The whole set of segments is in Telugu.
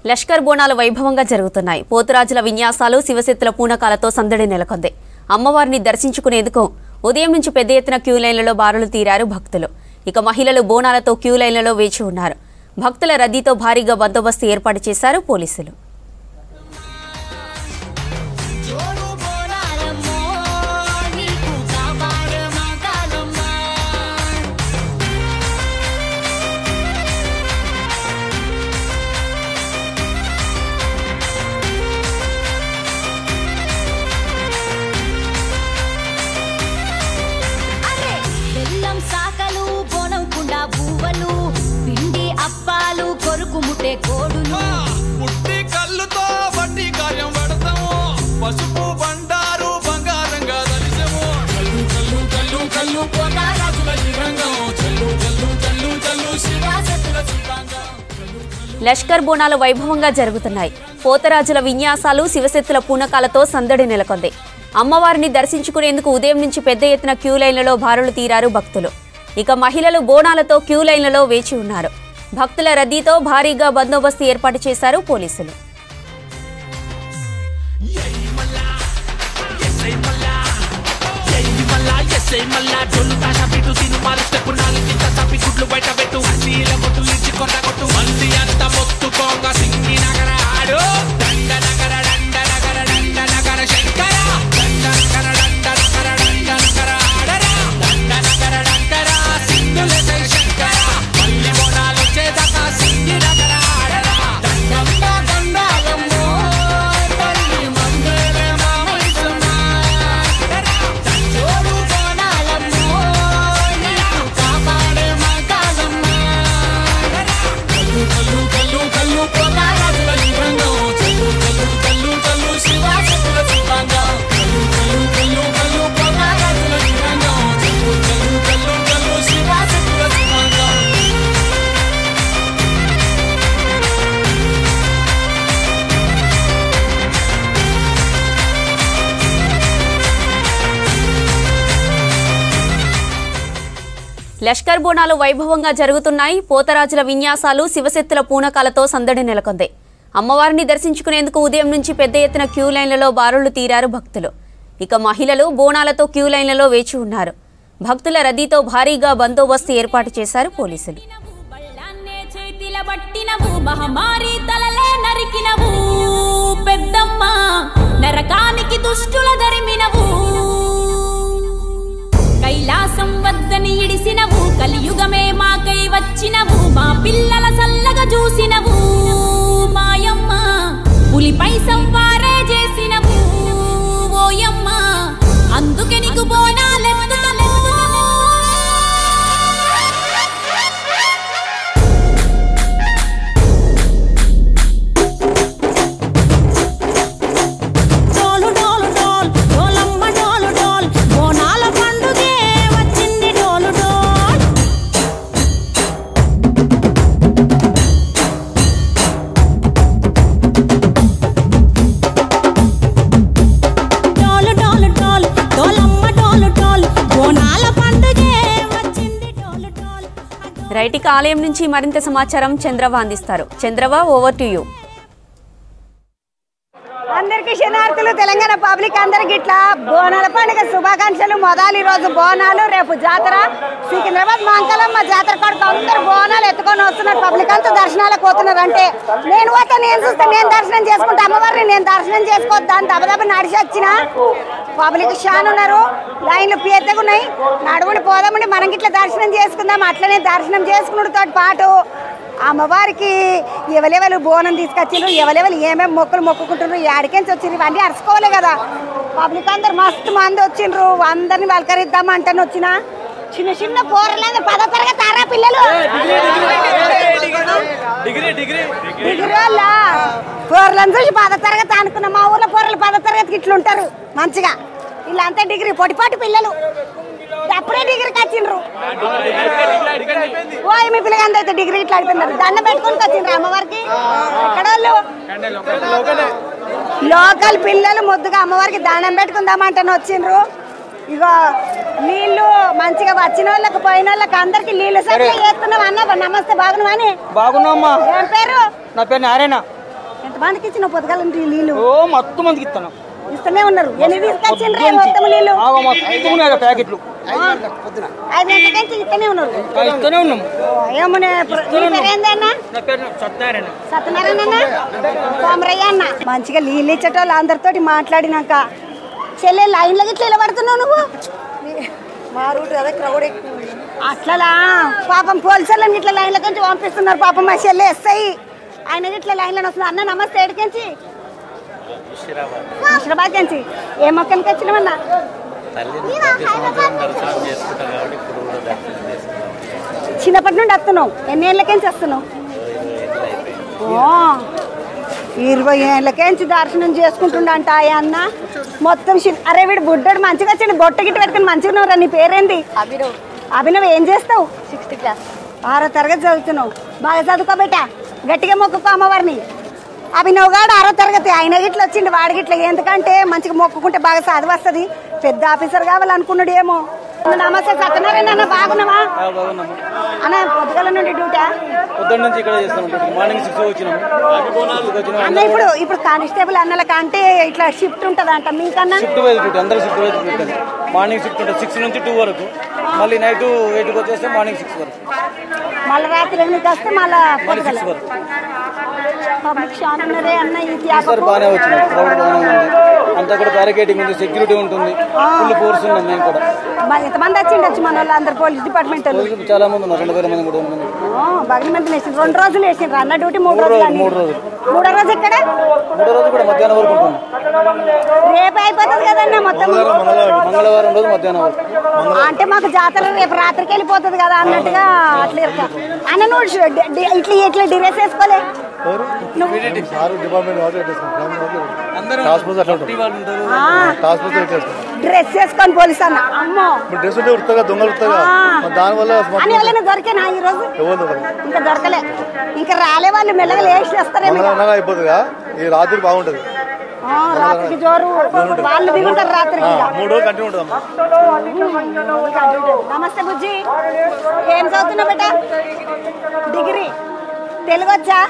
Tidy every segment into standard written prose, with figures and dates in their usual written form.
లష్కర్ బోనాలు వైభవంగా జరుగుతున్నాయి. పోతురాజుల విన్యాసాలు, శివశక్తుల పూనకాలతో సందడి నెలకొంది. అమ్మవారిని దర్శించుకునేందుకు ఉదయం నుంచి పెద్ద ఎత్తున క్యూ లైన్లలో బారులు తీరారు భక్తులు. ఇక మహిళలు బోనాలతో క్యూ లైన్లలో వేచి ఉన్నారు. భక్తుల రద్దీతో భారీగా బందోబస్తు ఏర్పాటు చేశారు పోలీసులు. లష్కర్ బోనాలు వైభవంగా జరుగుతున్నాయి. పోతరాజుల విన్యాసాలు, శివశక్తుల పూనకాలతో సందడి నెలకొంది. అమ్మవారిని దర్శించుకునేందుకు ఉదయం నుంచి పెద్ద ఎత్తున క్యూ లైన్లలో బారులు తీరారు భక్తులు. ఇక మహిళలు బోనాలతో క్యూ లైన్లలో వేచి ఉన్నారు. భక్తుల రద్దీతో భారీగా బందోబస్తు ఏర్పాటు చేశారు పోలీసులు. లష్కర్ బోనాలు వైభవంగా జరుగుతున్నాయి. పోతరాజుల విన్యాసాలు, శివశక్తుల పూనకాలతో సందడి నెలకొంది. అమ్మవారిని దర్శించుకునేందుకు ఉదయం నుంచి పెద్ద ఎత్తున క్యూ లైన్లలో బారులు తీరారు భక్తులు. ఇక మహిళలు బోనాలతో క్యూ లైన్లలో వేచి ఉన్నారు. భక్తుల రద్దీతో భారీగా బందోబస్తు ఏర్పాటు చేశారు పోలీసులు. కైలాసం వద్దని ఇడిసినవు, కలియుగమే మాకై వచ్చినవు, మా పిల్లల సల్లగా చూసినవు మాయమ్మ, పులిపై సంవారే చేసినవు ఓయమ్మ, అందుకే నీకు బోనాలెత్తుతలే. రైటిక ఆలయం నుంచి మరింత సమాచారం చంద్రవ అందిస్తారు. చంద్రవ, ఓవర్ టు యూ. అందరికీ శనార్థులు, తెలంగాణ పబ్లిక్ అందరికి ఇట్లా బోనాల పండుగ శుభాకాంక్షలు. మొదలు ఈరోజు బోనాలు, రేపు జాతర. సికింద్రాబాద్ మంకలమ్మ జాతర కాడికి అందరు బోనాలు ఎత్తుకొని వస్తున్నారు. పబ్లిక్ అంతా దర్శనాలకు పోతున్నారు. అంటే నేను పోతా, నేను చూస్తే నేను దర్శనం చేసుకుంటా, అమ్మవారిని నేను దర్శనం చేసుకోవద్దాని దబదబ నడిచి వచ్చిన. పబ్లిక్ షాన్ ఉన్నారు, లైన్లు పెద్దగా ఉన్నాయి. నడుముని పోదామండి, మనం ఇట్లా దర్శనం చేసుకుందాం. అట్లనే దర్శనం చేసుకున్నతో పాటు అమ్మవారికి ఎవరెవరు బోనం తీసుకొచ్చిండ్రు, ఎవరెవరు ఏమేమి మొక్కులు మొక్కుకుంటున్నారు, ఏడికెంచి వచ్చిండ్రు, ఇవన్నీ అరుచుకోవాలి కదా. పబ్లిక్ అందరు మస్తు మంది వచ్చిండ్రు. అందరిని పలకరిద్దామంటాను వచ్చిన. చిన్న చిన్న పోరలు 10వ తరగతి ఆరా పిల్లలు, డిగ్రీ వాళ్ళ పోరలను చూసి 10వ తరగతి అనుకున్నా. మా ఊర్లో పోరలు 10వ తరగతికి ఇట్లుంటారు మంచిగా. వీళ్ళంతా డిగ్రీ పొటిపాటి పిల్లలు, అప్పుడే డిగ్రీకి వచ్చిండ్రు. ఓ మీ పిల్లగాంత అయితే డిగ్రీ ఇట్లా అయిపోయినారు. దండం పెట్టుకొని వచ్చిండ్రు అమ్మవారికి. ఎక్కడ వాళ్ళు లోకల్ పిల్లలు ముద్దుగా అమ్మవారికి దండం పెట్టుకుందామంటాను వచ్చిండ్రు. ఇగో నీళ్లు మంచిగా వచ్చిన వాళ్ళకి పోయిన వాళ్ళకి అందరికి నీళ్లు సరిగ్గా చేస్తున్నాం అన్న. నమస్తే, బాగున్నావని? బాగున్నామ్మా. ఏం పేరు? నా పేరు నారాయణ. ఎంతమందికి ఇచ్చిన పొద్దుగాల నీళ్ళు మొత్తం మందికి ఇస్తాను ఇస్తూనే ఉన్నారు. ఎన్ని తీసుకొచ్చిండ్రు మొత్తం నీళ్ళు? ప్యాకెట్లు 5 గంటలకి ఇస్తూనే ఉన్నారు. ఇస్తూనే ఉన్నాము. సత్యనారాయణ కోమరయ్య అన్న మంచిగా నీళ్ళు ఇచ్చేటోళ్ళు అందరితో మాట్లాడినాక చెల్లె లైన్లో ఇట్లా ఇలా పడుతున్నావు నువ్వు. మా రూట్ అదే క్రౌడ్ అట్లా పాపం పోలీసులను ఇట్లా లైన్ల నుంచి పంపిస్తున్నారు. పాపం మా చెల్లె ఎస్ఐ ఆయన ఇట్లా లైన్లో వస్తున్నారు. అన్న నమస్తే, ఎడికించి హైదరాబాద్ నుంచి ఏ మొక్కనికి వచ్చినామన్నా? చిన్నప్పటి నుండి వస్తున్నావు. ఎన్ని ఏళ్ళకేంచి వస్తున్నావు? 20 ఏళ్ళకేంచి దర్శనం చేసుకుంటుండంట అన్న మొత్తం. అరే వీడు బుడ్డడు మంచిగా వచ్చింది, బొట్ట గిట్ట పెట్టుకుని మంచిగా ఉన్నావురా. నీ పేరేంది? అభినవ్. అభినవ్ ఏం చేస్తావు? 6th క్లాస్ 6వ తరగతి చదువుతున్నావు. బాగా చదువుకోబెట్ట, గట్టిగా మొక్కుకో అమ్మవారిని. అభినవ్ గాడు 6వ తరగతి, ఆయన గిట్ల వచ్చిండు వాడి గిట్ల. ఎందుకంటే మంచిగా మొక్కుకుంటే బాగా చదువు వస్తుంది. పెద్ద ఆఫీసర్ కావాలనుకున్నాడు ఏమో. నమస్తే సత్యనారాయణ అన్న, బాగున్నావా అన్న? పొద్దుగల నుండి డ్యూటా? అన్న ఇప్పుడు కానిస్టేబుల్ అన్నలకి అంటే ఇట్లా షిఫ్ట్ ఉంటుంది అంట. మీకన్నా మార్నింగ్ షిఫ్ట్ ఉంటుంది 6 నుంచి 2 వరకు, మళ్ళీ నైట్ 8కి వచ్చేస్తే మార్నింగ్ 6 వరకు, మళ్ళీ రాత్రి 8కి వస్తే మళ్ళీ 6 వరకు. పబ్లిక్ షాన్ ఉన్నదే అన్న. బాగానే వచ్చినాయి, క్రౌడ్ బాగానే ఉంది. అంతా కూడా బ్యారికేటింగ్ ఉంది, సెక్యూరిటీ ఉంటుంది, ఫుల్ ఫోర్స్ ఉన్నాం. మేము కూడా ఎంతమంది వచ్చిండొచ్చు మన వాళ్ళు అందరు? పోలీస్ డిపార్ట్మెంట్ చాలా మంది ఉన్నారు. 2000 మంది 3000 మంది. బాగా మంది వేసిండ్రు. 2 రోజులు వేసిండ్రు అన్న డ్యూటీ. 3 రోజులు. 3 రోజులు. 3వ రోజు ఎక్కడ? 3వ రోజు కూడా మధ్యాహ్నం వరకు ఉంటుంది. రేపు అయిపోతుంది కదన్న మొత్తం? మంగళవారం రోజు మధ్యాహ్నం వరకు. అంటే మాకు జాతర రేపు రాత్రికి వెళ్ళిపోతుంది కదా అన్నట్టుగా అట్లా అన్న. నువ్వు ఇట్లా డ్రెస్ వేసుకోలే? డ్రెస్ వేసుకొని పోలీస్ అన్న. అమ్మో దొరికేనా ఈ రోజు? ఇంకా దొరకలే. ఇంకా రాలే వాళ్ళు మెల్లగా లేచి వస్తారేమో. రాత్రి బాగుంటది, రాత్రికి జోరు వాళ్ళు దిగుంటారు రాత్రికి. 3 రోజులు కంటిన్యూ ఉంటుంది. నమస్తే బుజ్జి, ఏం చదువుతున్నావు బేటా? డిగ్రీ. తెలుగు వచ్చా?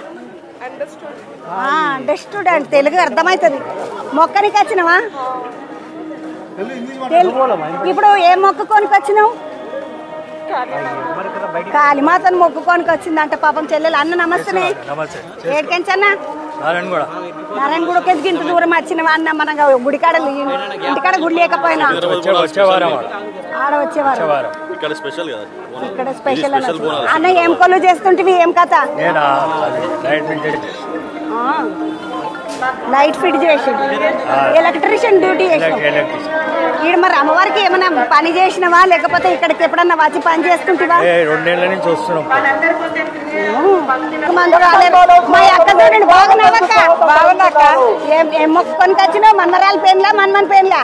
స్టూడెంట్. తెలుగు అర్థమవుతుంది. మొక్కనికి వచ్చినావా? ఇప్పుడు ఏం మొక్కుకోనికి వచ్చినావు? కాళీమాతను మొక్కుకోనికి వచ్చిందంట పాపం చెల్లెలు. అన్న నమస్తే. ఏడికెంచన్న? నారాయణగూడకి ఇంత దూరం వచ్చినవా అన్న? మన గుడికాడ ఇంటికాడ గుడి లేకపోయినా ఆడ వచ్చేవారు. ఇక్కడ స్పెషల్ అన్న. ఏం కొలు చేస్తుంటివి? ఏం కథ? లైట్ ఫిట్ చేసి ఎలక్ట్రీషియన్ డ్యూటీ చేసి ఈడ. మరి అమ్మవారికి ఏమైనా పని చేసినవా లేకపోతే ఇక్కడికి ఎప్పుడన్నా వచ్చి పని చేస్తుంటివా? 2 ఏళ్ల నుంచి వస్తున్నాం. మా అక్క చూడండి. బాగున్నావక్క? బాగున్నాక. ఏం మొక్కుకొని వచ్చినావు? మన్మరాలు పెన్లా మన్మన్ పెన్లా?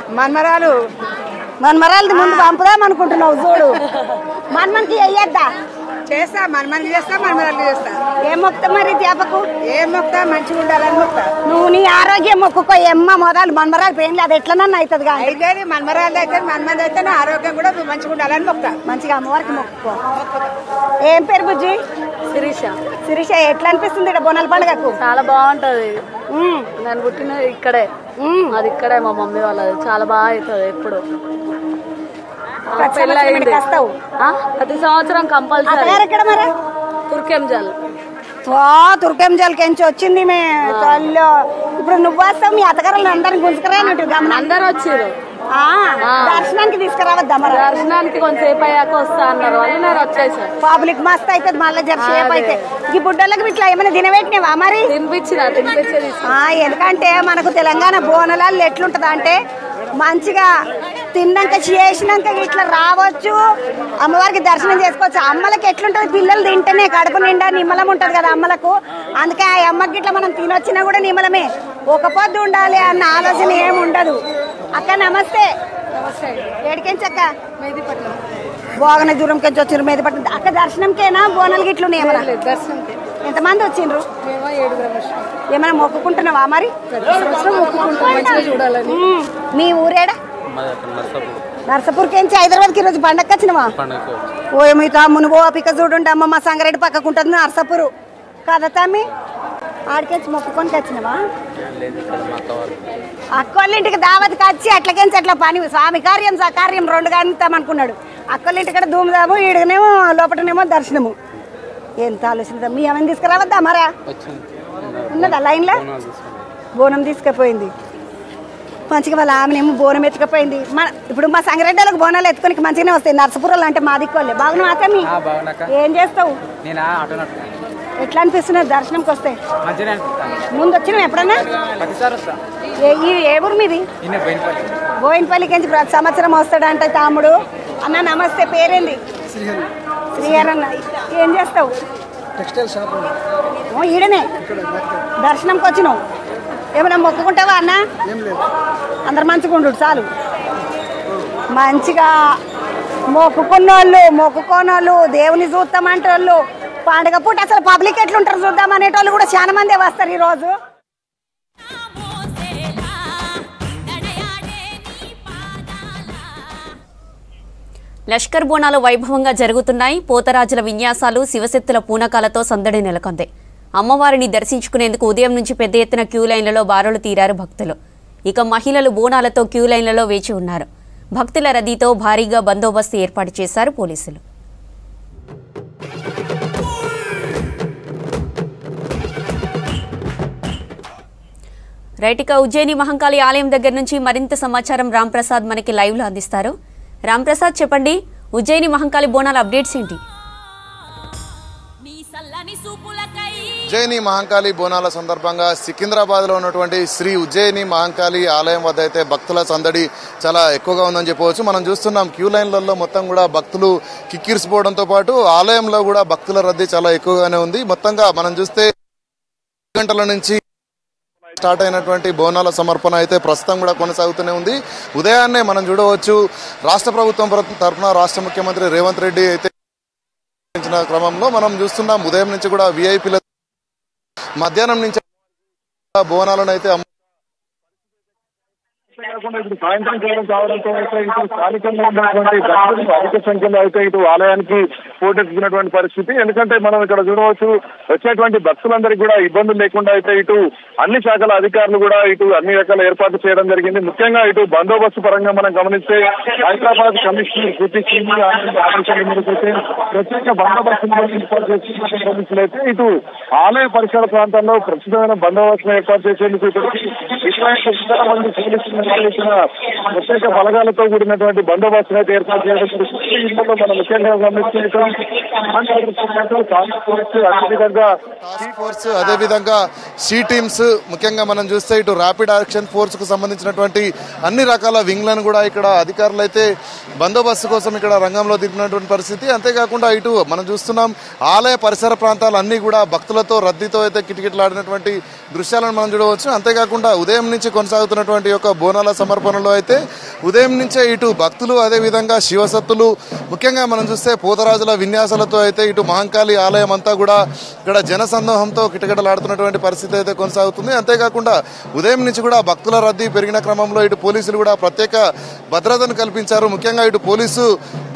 మన్మరాలది ముందు పంపుదాం అనుకుంటున్నావు చూడు. మన్మన్కి వెయ్యొద్దా? చేస్తా, మన్మన్కి చేస్తా, మన్మరాలకి చేస్తా. ఏం మొక్తా మరి? చేపకు ఏం మొక్తా? మంచిగా ఉండాలని మొక్తా. నువ్వు నీ ఆరోగ్యం మొక్కుకో. ఎమ్మ మొదలు మన్మరాలు పెయిన్లు అది ఎట్లనన్నా అవుతుంది కానీ అయితే మన్మరాలు అయితే మన్మంది అయితే నా ఆరోగ్యం కూడా మంచిగా ఉండాలని మొక్తా. మంచిగా అమ్మవారికి మొక్కుకో. ఏం పేరు బుజ్జి? శిరీష. శిరీష, ఎట్లా అనిపిస్తుంది ఇక్కడ బోనాల పండుగకు? చాలా బాగుంటది. నేను పుట్టినది ఇక్కడే, అది ఇక్కడే మా మమ్మీ వాళ్ళది. చాలా బాగా అవుతుంది. ఎప్పుడు వస్తావు? ప్రతి సంవత్సరం కంపల్సరీ. ఎక్కడ మరి? తుర్కెంజల్. తుర్కెంజల్కి ఎంచి వచ్చింది మే తల్లి. ఇప్పుడు నువ్వు వస్తావు, మీ అత్తగారులను అందరిని గుంజుకురానట్టు అందరు వచ్చారు. దర్శనానికి తీసుకురావద్దా? మరి దర్శనానికి కొంచెంసేపు అయ్యాక వస్తా అన్నారు వాళ్ళు, నేను వచ్చేసాను. పబ్లిక్ మస్త్ అవుతుంది మళ్ళీ జరసేపు అయితే. ఈ బుడ్డలకు ఇట్లా ఏమైనా తినబెట్టినవా మరి? తినిపించేది. ఎందుకంటే మనకు తెలంగాణ బోనాలు ఎట్లుంటది అంటే మంచిగా తిన్నాక చేసినాక ఇట్లా రావచ్చు, అమ్మవారికి దర్శనం చేసుకోవచ్చు. అమ్మలకి ఎట్లుంటది? పిల్లలు తింటేనే కడుపు నిండా నిమ్మలం ఉంటది కదా అమ్మలకు. అందుకే ఆ అమ్మకి ఇట్లా మనం తినొచ్చినా కూడా నిమ్మలమే. ఒక పొద్దు ఉండాలి అన్న ఆలోచన ఏమి ఉండదు. అక్క నమస్తే. ఏడికెంచక్క? మెహదీపట్నం. బాగానే దూరంకెంచి వచ్చారు మెహదీపట్నం. అక్క దర్శనంకేనా బోనాలు గిట్లు? దర్శనంకి. ఎంతమంది వచ్చిండ్రు? 7 ఏమైనా మొక్కుకుంటున్నావా మరి? చూడాలని. మీ ఊరేడా? నర్సపూర్కి హైదరాబాద్కి ఈరోజు పండగకి వచ్చినవా? ఓ మీ తమ్మును ఓపిక చూడుండి అమ్మ. మా సంగారెడ్డి పక్కకుంటుంది నర్సపూరు కదా తమ్మి. ఆడికెంచి మొక్కుకొని వచ్చినావా? అక్కోళ్ళ ఇంటికి దావతికి వచ్చి అట్లకెంచి అట్లా పని స్వామి కార్యం కార్యం రెండు గంటామనుకున్నాడు. అక్కోళ్ళ ఇంటికి ధూమ్ధాము, ఈడనేమో లోపలనేమో దర్శనము. ఎంత ఆలోచన. మీ ఏమైనా తీసుకురావద్దా మరా? ఉన్నదా లైన్లో? బోనం తీసుకుపోయింది మంచిగా. వాళ్ళ ఆమెనేమో బోనం ఎత్తుకపోయింది. ఇప్పుడు మా సంగారెడ్డిలకు బోనాలు ఎత్తుకొని మంచిగానే వస్తాయి. నర్సపురాలు అంటే మా దిక్కోలే. బాగున్నా అతన్ని ఏం చేస్తావు? ఎట్లా అనిపిస్తున్నది దర్శనంకి వస్తే? ముందు వచ్చినావు ఎప్పుడన్నా? ఏ ఊరు మీది? బోయినపల్లికి నుంచి ప్రతి సంవత్సరం వస్తాడంట తమ్ముడు. అన్న నమస్తే, పేరేంది? శ్రీహరి అన్న. ఏం చేస్తావు? Textile shop. ఈడనే దర్శనంకి వచ్చినావు. ఏమైనా మొక్కుకుంటావా అన్న? అందరు మంచిగా ఉండు చాలు. మంచిగా మొక్కుకున్నోళ్ళు మొక్కుకోనోళ్ళు దేవుని చూస్తామంటే వాళ్ళు పండుగ పూట అసలు పబ్లిక్ ఎట్లుంటారు చూద్దాం అనేటోళ్ళు కూడా చాలా మందే వస్తారు ఈరోజు. లష్కర్ బోనాలు వైభవంగా జరుగుతున్నాయి. పోతరాజుల విన్యాసాలు, శివశక్తుల పూనకాలతో సందడి నెలకొంది. అమ్మవారిని దర్శించుకునేందుకు ఉదయం నుంచి పెద్ద ఎత్తున క్యూ లైన్లలో బారులు తీరారు భక్తులు. ఇక మహిళలు బోనాలతో క్యూ లైన్లలో వేచి ఉన్నారు. భక్తుల రద్దీతో భారీగా బందోబస్తు ఏర్పాటు చేశారు పోలీసులు. రైటిక ఉజ్జయిని మహంకాళి ఆలయం దగ్గర నుంచి మరింత సమాచారం రాంప్రసాద్ మనకి లైవ్లో అందిస్తారు. రాంప్రసాద్ చెప్పండి, ఉజ్జయిని మహంకాళి బోనాల అప్డేట్స్ ఏంటి? ఉజ్జయిని మహంకాళి బోనాల సందర్భంగా సికింద్రాబాద్లో ఉన్నటువంటి శ్రీ ఉజ్జయిని మహంకాళి ఆలయం వద్ద అయితే భక్తుల సందడి చాలా ఎక్కువగా ఉందని చెప్పవచ్చు. మనం చూస్తున్నాం క్యూ లైన్లలో మొత్తం కూడా భక్తులు కిక్కిరిసిపోవడంతో పాటు ఆలయంలో కూడా భక్తుల రద్దీ చాలా ఎక్కువగానే ఉంది. మొత్తంగా మనం చూస్తే గంటల నుంచి స్టార్ట్ అయినటువంటి బోనాల సమర్పణ అయితే ప్రస్తుతం కూడా కొనసాగుతూనే ఉంది. ఉదయాన్నే మనం చూడవచ్చు రాష్ట్ర ప్రభుత్వం తరఫున రాష్ట్ర ముఖ్యమంత్రి రేవంత్ రెడ్డి అయితే క్రమంలో మనం చూస్తున్నాం ఉదయం నుంచి కూడా విఐపీల మధ్యాహ్నం నుంచి బోనాలను అయితే సాయంత్రం కాలం కావడంతో అయితే ఇటు స్థానికంగా ఉన్నటువంటి భక్తులు అధిక సంఖ్యలో అయితే ఇటు ఆలయానికి పోటెత్తుకున్నటువంటి పరిస్థితి. ఎందుకంటే మనం ఇక్కడ చూడవచ్చు వచ్చేటువంటి భక్తులందరికీ కూడా ఇబ్బందులు లేకుండా అయితే ఇటు అన్ని శాఖల అధికారులు కూడా ఇటు అన్ని రకాల ఏర్పాట్లు చేయడం జరిగింది. ముఖ్యంగా ఇటు బందోబస్తు పరంగా మనం గమనిస్తే హైదరాబాద్ కమిషనర్ కృతి సింగ్ ఆదేశాల మేరకు అయితే ప్రత్యేక బందోబస్తు ఏర్పాటు చేసిన పోలీసులు అయితే ఇటు ఆలయ పరిసర ప్రాంతాల్లో ప్రస్తుతమైన బందోబస్తును ఏర్పాటు చేసేందుకు ఇటువంటి మంది పోలీసులు ప్రత్యేక బలగాలతో కూడినటువంటి బందోబస్తును అయితే ఏర్పాటు చేయడం. ఇందులో మనం ముఖ్యంగా గమనిస్తే అదేవిధంగా సి టీమ్స్ ముఖ్యంగా మనం చూస్తే ఇటు ర్యాపిడ్ యాక్షన్ ఫోర్స్ కు సంబంధించినటువంటి అన్ని రకాల వింగ్లను కూడా ఇక్కడ అధికారులు అయితే బందోబస్తు కోసం ఇక్కడ రంగంలో దిగినటువంటి పరిస్థితి. అంతేకాకుండా ఇటు మనం చూస్తున్నాం ఆలయ పరిసర ప్రాంతాలు అన్ని కూడా భక్తులతో రద్దీతో అయితే కిటకిటలాడినటువంటి దృశ్యాలను మనం చూడవచ్చు. అంతేకాకుండా ఉదయం నుంచి కొనసాగుతున్నటువంటి యొక్క బోనాల సమర్పణలో అయితే ఉదయం నుంచే ఇటు భక్తులు అదేవిధంగా శివసత్తులు ముఖ్యంగా మనం చూస్తే పోతరాజుల విన్యాసాలతో అయితే ఇటు మహంకాళి ఆలయం అంతా కూడా ఇక్కడ జనసందోహంతో కిటకిటలాడుతున్నటువంటి పరిస్థితి అయితే కొనసాగుతుంది. అంతేకాకుండా ఉదయం నుంచి కూడా భక్తుల రద్దీ పెరిగిన క్రమంలో ఇటు పోలీసులు కూడా ప్రత్యేక భద్రతను కల్పించారు. ముఖ్యంగా ఇటు పోలీసు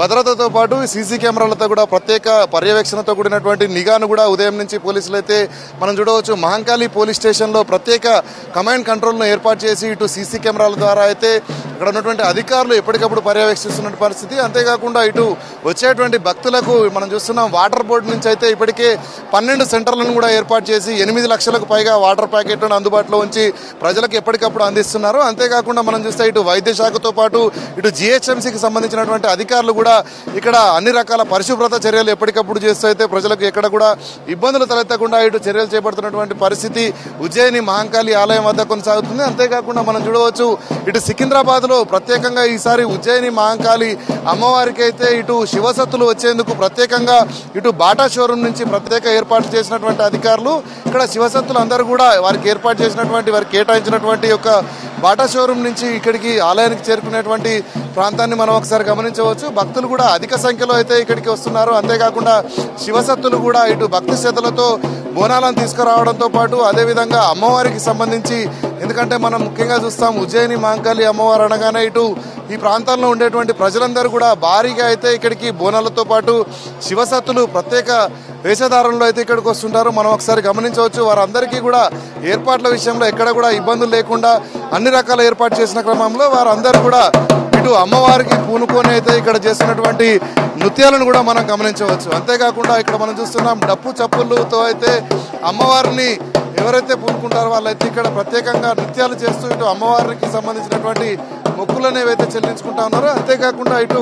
భద్రతతో పాటు సీసీ కెమెరాలతో కూడా ప్రత్యేక పర్యవేక్షణతో కూడినటువంటి నిఘాను కూడా ఉదయం నుంచి పోలీసులు అయితే మనం చూడవచ్చు. మహంకాళి పోలీస్ స్టేషన్లో ప్రత్యేక కమాండ్ కంట్రోల్ను ఏర్పాటు చేసి ఇటు సీసీ కెమెరాల ద్వారా అయితే ఇక్కడ ఉన్నటువంటి అధికారులు ఎప్పటికప్పుడు పర్యవేక్షిస్తున్న పరిస్థితి. అంతేకాకుండా ఇటు వచ్చేటువంటి భక్తులకు మనం చూస్తున్నాం వాటర్ బోర్డు నుంచి అయితే ఇప్పటికే 12 సెంటర్లను కూడా ఏర్పాటు చేసి 8 లక్షలకు పైగా వాటర్ ప్యాకెట్లను అందుబాటులో ఉంచి ప్రజలకు ఎప్పటికప్పుడు అందిస్తున్నారు. అంతేకాకుండా మనం చూస్తే ఇటు వైద్య శాఖతో పాటు ఇటు జిహెచ్ఎంసీకి సంబంధించినటువంటి అధికారులు కూడా ఇక్కడ అన్ని రకాల పరిశుభ్రత చర్యలు ఎప్పటికప్పుడు చేస్తూ అయితే ప్రజలకు ఎక్కడ కూడా ఇబ్బందులు తలెత్తకుండా ఇటు చర్యలు చేపడుతున్నటువంటి పరిస్థితి ఉజ్జయిని మహంకాళి ఆలయం వద్ద కొనసాగుతుంది. అంతేకాకుండా మనం చూడవచ్చు ఇటు సికింద్రాబాద్ లో ప్రత్యేకంగా ఈసారి ఉజ్జయిని మహంకాళి అమ్మవారికి అయితే ఇటు శివసత్తులు వచ్చేందుకు ప్రత్యేకంగా ఇటు బాటా షోరూమ్ నుంచి ప్రత్యేక ఏర్పాటు చేసినటువంటి అధికారులు ఇక్కడ శివసత్తులు అందరూ కూడా వారికి ఏర్పాటు చేసినటువంటి వారికి కేటాయించినటువంటి యొక్క బాటా షోరూమ్ నుంచి ఇక్కడికి ఆలయానికి చేరుకునేటువంటి ప్రాంతాన్ని మనం ఒకసారి గమనించవచ్చు. భక్తులు కూడా అధిక సంఖ్యలో అయితే ఇక్కడికి వస్తున్నారు. అంతేకాకుండా శివసత్తులు కూడా ఇటు భక్తి శ్రద్ధలతో బోనాలను తీసుకురావడంతో పాటు అదేవిధంగా అమ్మవారికి సంబంధించి ఎందుకంటే మనం ముఖ్యంగా చూస్తాం ఉజ్జయిని మహంకాళి అమ్మవారు అనగానే ఇటు ఈ ప్రాంతాల్లో ఉండేటువంటి ప్రజలందరూ కూడా భారీగా అయితే ఇక్కడికి బోనాలతో పాటు శివసత్తులు ప్రత్యేక వేషధారంలో అయితే ఇక్కడికి వస్తుంటారు. మనం ఒకసారి గమనించవచ్చు. వారందరికీ కూడా ఏర్పాట్ల విషయంలో ఎక్కడ కూడా ఇబ్బందులు లేకుండా అన్ని రకాల ఏర్పాటు చేసిన క్రమంలో వారందరూ కూడా ఇటు అమ్మవారికి పూనుకొని అయితే ఇక్కడ చేస్తున్నటువంటి నృత్యాలను కూడా మనం గమనించవచ్చు. అంతేకాకుండా ఇక్కడ మనం చూస్తున్నాం డప్పు చప్పులతో అయితే అమ్మవారిని ఎవరైతే పూనుకుంటారో వాళ్ళైతే ఇక్కడ ప్రత్యేకంగా నృత్యాలు చేస్తూ ఇటు అమ్మవారికి సంబంధించినటువంటి మొక్కులను ఏవైతే చెల్లించుకుంటా ఉన్నారో అంతేకాకుండా ఇటు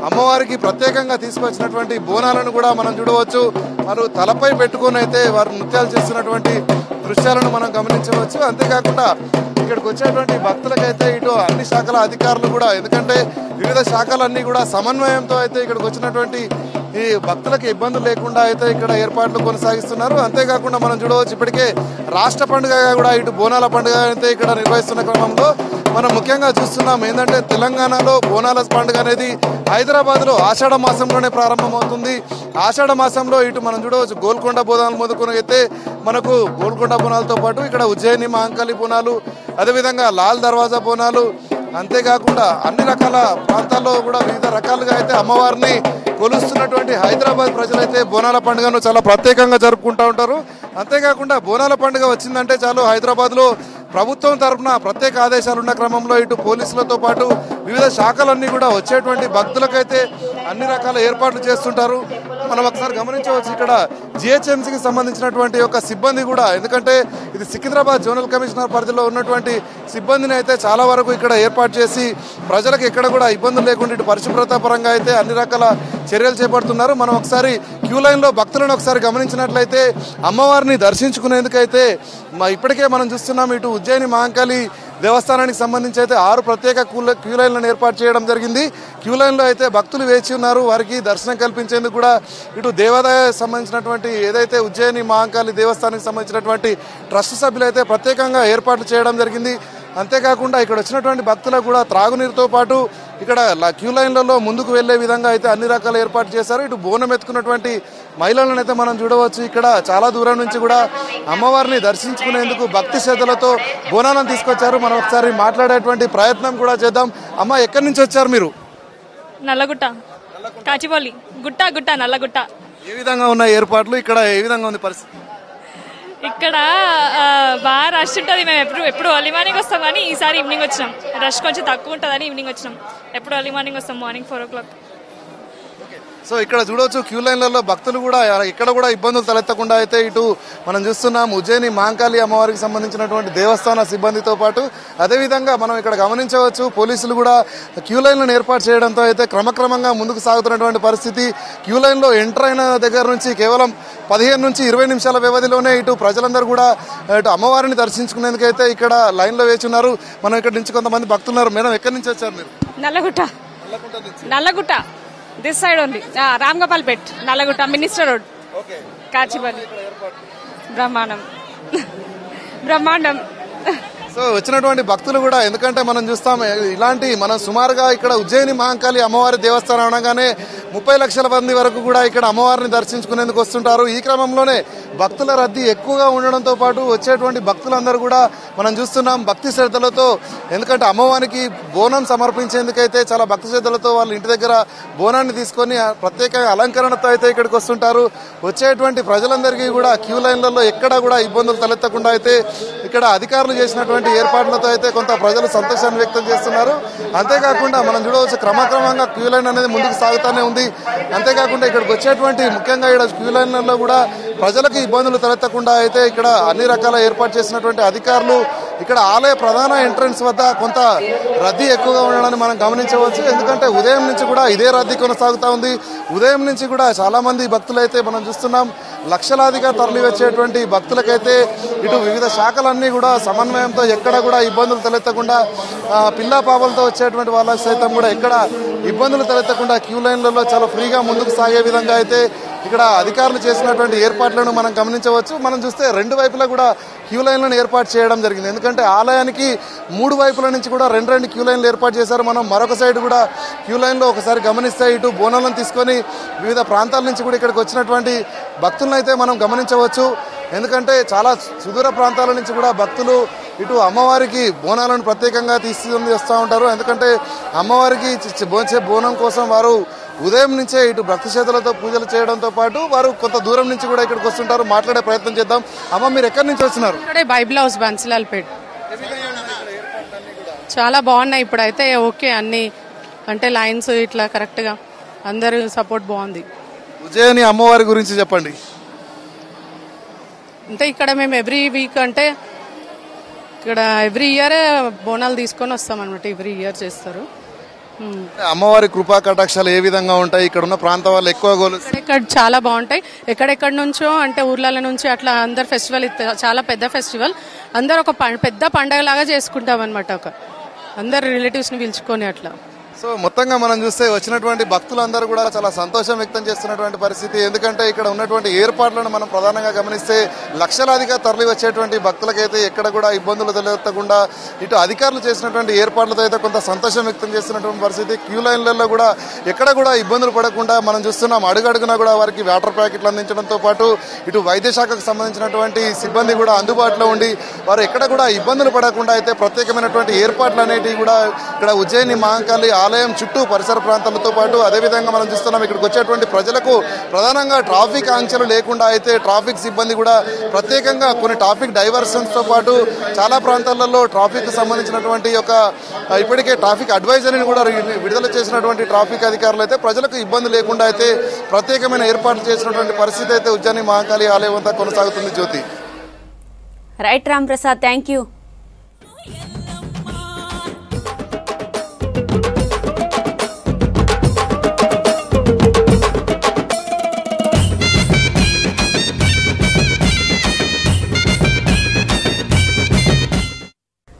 అమ్మవారికి ప్రత్యేకంగా తీసుకొచ్చినటువంటి బోనాలను కూడా మనం చూడవచ్చు. వారు తలపై పెట్టుకొని అయితే వారు నృత్యాలు చేస్తున్నటువంటి దృశ్యాలను మనం గమనించవచ్చు. అంతేకాకుండా ఇక్కడికి వచ్చేటువంటి భక్తులకైతే ఇటు అన్ని శాఖల అధికారులు కూడా ఎందుకంటే వివిధ శాఖలన్నీ కూడా సమన్వయంతో అయితే ఇక్కడికి వచ్చినటువంటి ఈ భక్తులకు ఇబ్బందులు లేకుండా అయితే ఇక్కడ ఏర్పాట్లు కొనసాగిస్తున్నారు. అంతేకాకుండా మనం చూడవచ్చు ఇప్పటికే రాష్ట్ర పండుగగా కూడా ఇటు బోనాల పండుగ అయితే ఇక్కడ నిర్వహిస్తున్న క్రమంలో మనం ముఖ్యంగా చూస్తున్నాం ఏంటంటే తెలంగాణలో బోనాల పండుగ అనేది హైదరాబాద్లో ఆషాఢ మాసంలోనే ప్రారంభమవుతుంది. ఆషాఢ మాసంలో ఇటు మనం చూడవచ్చు గోల్కొండ బోనాలు మొదలుకొని అయితే మనకు గోల్కొండ బోనాలతో పాటు ఇక్కడ ఉజ్జయిని మహంకాళి బోనాలు, అదేవిధంగా లాల్ దర్వాజా బోనాలు, అంతేకాకుండా అన్ని రకాల ప్రాంతాల్లో కూడా వివిధ రకాలుగా అయితే అమ్మవారిని కొలుస్తున్నటువంటి హైదరాబాద్ ప్రజలైతే బోనాల పండుగను చాలా ప్రత్యేకంగా జరుపుకుంటూ ఉంటారు. అంతేకాకుండా బోనాల పండుగ వచ్చిందంటే చాలు హైదరాబాద్లో ప్రభుత్వం తరఫున ప్రత్యేక ఆదేశాలు ఉన్న క్రమంలో ఇటు పోలీసులతో పాటు వివిధ శాఖలన్నీ కూడా వచ్చేటువంటి భక్తులకైతే అన్ని రకాల ఏర్పాట్లు చేస్తుంటారు. మనం ఒకసారి గమనించవచ్చు ఇక్కడ జిహెచ్ఎంసీకి సంబంధించినటువంటి ఒక సిబ్బంది కూడా ఎందుకంటే ఇది సికింద్రాబాద్ జోనల్ కమిషనర్ పరిధిలో ఉన్నటువంటి సిబ్బందిని అయితే చాలా వరకు ఇక్కడ ఏర్పాటు చేసి ప్రజలకు ఎక్కడ కూడా ఇబ్బందులు లేకుండా ఇటు పరిశుభ్రత పరంగా అయితే అన్ని రకాల చర్యలు చేపడుతున్నారు. మనం ఒకసారి క్యూ లైన్లో భక్తులను ఒకసారి గమనించినట్లయితే అమ్మవారిని దర్శించుకునేందుకైతే ఇప్పటికే మనం చూస్తున్నాం ఇటు ఉజ్జయిని మహంకాళి దేవస్థానానికి సంబంధించి అయితే 6 ప్రత్యేక క్యూ లైన్లను ఏర్పాటు చేయడం జరిగింది. క్యూ లైన్లో అయితే భక్తులు వేచి ఉన్నారు. వారికి దర్శనం కల్పించేందుకు కూడా ఇటు దేవాదాయ సంబంధించినటువంటి ఏదైతే ఉజ్జయిని మహంకాళి దేవస్థానానికి సంబంధించినటువంటి ట్రస్ట్ సభ్యులు అయితే ప్రత్యేకంగా ఏర్పాట్లు చేయడం జరిగింది. అంతేకాకుండా ఇక్కడ వచ్చినటువంటి భక్తులకు కూడా త్రాగునీరుతో పాటు ఇక్కడ క్యూ లైన్లలో ముందుకు వెళ్లే విధంగా అయితే అన్ని రకాల ఏర్పాటు చేశారు. ఇటు బోనం ఎత్తుకున్నటువంటి మహిళలను అయితే మనం చూడవచ్చు. ఇక్కడ చాలా దూరం నుంచి కూడా అమ్మవారిని దర్శించుకునేందుకు భక్తి శ్రద్ధలతో బోనాలను తీసుకొచ్చారు. మనం ఒకసారి మాట్లాడేటువంటి ప్రయత్నం కూడా చేద్దాం. అమ్మ, ఎక్కడి నుంచి వచ్చారు మీరు? నల్లగుట్ట, కాచిపల్లి, గుట్ట నల్లగుట్ట. ఏ విధంగా ఉన్నాయి ఏర్పాట్లు? ఇక్కడ ఏ విధంగా ఉంది పరిస్థితి? ఇక్కడ బాగా రష్ ఉంటుంది. మేము ఎప్పుడు ఎర్లీ మార్నింగ్ వస్తాం, కానీ ఈసారి ఈవినింగ్ వచ్చినాం. రష్ కొంచెం తక్కువ ఉంటుందని ఈవినింగ్ వచ్చినాం. ఎప్పుడు ఎర్లీ మార్నింగ్ వస్తాం, మార్నింగ్ 4 o'clock. సో ఇక్కడ చూడవచ్చు క్యూ లైన్లలో భక్తులు కూడా ఇక్కడ కూడా ఇబ్బందులు తలెత్తకుండా అయితే ఇటు మనం చూస్తున్నాం ఉజ్జయిని మహంకాళి అమ్మవారికి సంబంధించినటువంటి దేవస్థాన సిబ్బందితో పాటు అదేవిధంగా మనం ఇక్కడ గమనించవచ్చు పోలీసులు కూడా క్యూ లైన్లను ఏర్పాటు చేయడంతో అయితే క్రమక్రమంగా ముందుకు సాగుతున్నటువంటి పరిస్థితి. క్యూ లైన్లో ఎంటర్ అయిన దగ్గర నుంచి కేవలం 15 నుంచి 20 నిమిషాల వ్యవధిలోనే ఇటు ప్రజలందరూ కూడా ఇటు అమ్మవారిని దర్శించుకునేందుకైతే ఇక్కడ లైన్లో వేచి ఉన్నారు. మనం ఇక్కడ నుంచి కొంతమంది భక్తులు ఉన్నారు. మేడం, ఎక్కడి నుంచి వచ్చారు మీరు? నల్లగుట్ట దిస్ సైడ్ ఉంది. Ramgopalpet, Nallagutta, minister road, Kachipalli. బ్రహ్మాండం. సో వచ్చినటువంటి భక్తులు కూడా ఎందుకంటే మనం చూస్తాం ఇలాంటి మనం సుమారుగా ఇక్కడ ఉజ్జయిని మహంకాళి అమ్మవారి దేవస్థానం అనగానే 30 లక్షల మంది వరకు కూడా ఇక్కడ అమ్మవారిని దర్శించుకునేందుకు వస్తుంటారు. ఈ క్రమంలోనే భక్తుల రద్దీ ఎక్కువగా ఉండడంతో పాటు వచ్చేటువంటి భక్తులందరూ కూడా మనం చూస్తున్నాం భక్తి శ్రద్ధలతో, ఎందుకంటే అమ్మవారికి బోనం సమర్పించేందుకైతే చాలా భక్తి శ్రద్ధలతో వాళ్ళు ఇంటి దగ్గర బోనాన్ని తీసుకొని ప్రత్యేక అలంకరణతో అయితే ఇక్కడికి వస్తుంటారు. వచ్చేటువంటి ప్రజలందరికీ కూడా క్యూ లైన్లలో ఎక్కడ కూడా ఇబ్బందులు తలెత్తకుండా అయితే ఇక్కడ అధికారులు చేసినటువంటి ఏర్పాట్లతో అయితే కొంత ప్రజలు సంతోషాన్ని వ్యక్తం చేస్తున్నారు. అంతేకాకుండా మనం చూడవచ్చు క్రమక్రమంగా క్యూ లైన్ అనేది ముందుకు సాగుతూనే ఉంది. అంతేకాకుండా ఇక్కడికి వచ్చేటువంటి ముఖ్యంగా ఇక్కడ క్యూ లైన్లలో కూడా ప్రజలకు ఇబ్బందులు తలెత్తకుండా అయితే ఇక్కడ అన్ని రకాల ఏర్పాటు చేసినటువంటి అధికారులు ఇక్కడ ఆలయ ప్రధాన ఎంట్రన్స్ వద్ద కొంత రద్దీ ఎక్కువగా ఉండడాన్ని మనం గమనించవచ్చు. ఎందుకంటే ఉదయం నుంచి కూడా ఇదే రద్దీ కొనసాగుతూ ఉంది. ఉదయం నుంచి కూడా చాలా మంది భక్తులు అయితే మనం చూస్తున్నాం లక్షలాదిగా తరలి వచ్చేటువంటి భక్తులకైతే ఇటు వివిధ శాఖలన్నీ కూడా సమన్వయంతో ఎక్కడ కూడా ఇబ్బందులు తలెత్తకుండా పిల్లా పాపలతో వచ్చేటువంటి వాళ్ళకి సైతం కూడా ఎక్కడ ఇబ్బందులు తలెత్తకుండా క్యూ లైన్లలో చాలా ఫ్రీగా ముందుకు సాగే విధంగా అయితే ఇక్కడ అధికారులు చేసినటువంటి ఏర్పాట్లను మనం గమనించవచ్చు. మనం చూస్తే 2 వైపులా కూడా క్యూ లైన్లను ఏర్పాటు చేయడం జరిగింది. ఎందుకంటే ఆలయానికి 3 వైపుల నుంచి కూడా 2 క్యూ లైన్లు ఏర్పాటు చేశారు. మనం మరొక సైడ్ కూడా క్యూ లైన్లో ఒకసారి గమనిస్తే ఇటు బోనాలను తీసుకొని వివిధ ప్రాంతాల నుంచి కూడా ఇక్కడికి వచ్చినటువంటి భక్తులను అయితే మనం గమనించవచ్చు. ఎందుకంటే చాలా సుదూర ప్రాంతాల నుంచి కూడా భక్తులు ఇటు అమ్మవారికి బోనాలను ప్రత్యేకంగా తీసుకుని వస్తూ ఉంటారు. ఎందుకంటే అమ్మవారికి బోనం కోసం వారు ఉదయం నుంచే ఇటు భక్తి చేతులతో పూజలు చేయడంతో పాటు వారు కొంత దూరం నుంచి కూడా ఇక్కడికి వస్తుంటారు. మాట్లాడే ప్రయత్నం చేద్దాం. అమ్మ, మీరు ఎక్కడి నుంచి వచ్చినారు? ఇక్కడే బైబిల్ హౌస్ బన్సిలాల్పేట్. చాలా బాగున్నాయి ఇప్పుడైతే. ఓకే, అన్ని అంటే లైన్స్ ఇట్లా కరెక్ట్గా అందరు సపోర్ట్ బాగుంది. ఉజ్జయిని అమ్మవారి గురించి చెప్పండి. అంటే ఇక్కడ మేము ఎవ్రీ వీక్ అంటే ఇక్కడ ఎవ్రీ ఇయర్ బోనాలు తీసుకొని వస్తాం అనమాట. ఎవ్రీ ఇయర్ చేస్తారు. అమ్మవారి కృపా కటాక్షాలు ఏ విధంగా ఉంటాయి? ఇక్కడ ఉన్న ప్రాంత వాళ్ళు ఎక్కువ ఇక్కడ చాలా బాగుంటాయి. ఎక్కడెక్కడి నుంచో అంటే ఊర్ల నుంచి అట్లా అందరు ఫెస్టివల్, చాలా పెద్ద ఫెస్టివల్, అందరు ఒక పెద్ద పండగ లాగా చేసుకుంటాం అనమాట. ఒక అందరు రిలేటివ్స్ ని పిలుచుకొని అట్లా. సో మొత్తంగా మనం చూస్తే వచ్చినటువంటి భక్తులందరూ కూడా చాలా సంతోషం వ్యక్తం చేస్తున్నటువంటి పరిస్థితి. ఎందుకంటే ఇక్కడ ఉన్నటువంటి ఏర్పాట్లను మనం ప్రధానంగా గమనిస్తే లక్షలాదిగా తరలి వచ్చేటువంటి భక్తులకైతే ఎక్కడ కూడా ఇబ్బందులు తలెత్తకుండా ఇటు అధికారులు చేసినటువంటి ఏర్పాట్లతో అయితే కొంత సంతోషం వ్యక్తం చేస్తున్నటువంటి పరిస్థితి. క్యూ లైన్లలో కూడా ఎక్కడ కూడా ఇబ్బందులు పడకుండా మనం చూస్తున్నాం. అడుగడుగునా కూడా వారికి వాటర్ ప్యాకెట్లు అందించడంతో పాటు ఇటు వైద్య శాఖకు సంబంధించినటువంటి సిబ్బంది కూడా అందుబాటులో ఉండి వారు ఎక్కడ కూడా ఇబ్బందులు పడకుండా అయితే ప్రత్యేకమైనటువంటి ఏర్పాట్లు అనేటివి కూడా ఇక్కడ ఉజ్జయిని మహంకాళి ఆలయం చుట్టూ పరిసర ప్రాంతాలతో పాటు అదేవిధంగా మనం చూస్తున్నాం ఇక్కడికి వచ్చేటువంటి ప్రజలకు ప్రధానంగా ట్రాఫిక్ ఆంక్షలు లేకుండా అయితే ట్రాఫిక్ సిబ్బంది కూడా ప్రత్యేకంగా కొన్ని ట్రాఫిక్ డైవర్షన్స్తో పాటు చాలా ప్రాంతాలలో ట్రాఫిక్ సంబంధించినటువంటి ఇప్పటికే ట్రాఫిక్ అడ్వైజరీని కూడా విడుదల చేసినటువంటి ట్రాఫిక్ అధికారులు అయితే ప్రజలకు ఇబ్బంది లేకుండా అయితే ప్రత్యేకమైన ఏర్పాట్లు చేసినటువంటి పరిస్థితి అయితే ఉజ్జయిని మహంకాళి ఆలయం అంతా కొనసాగుతుంది. Jyothi. Right Ram Prasad, thank you.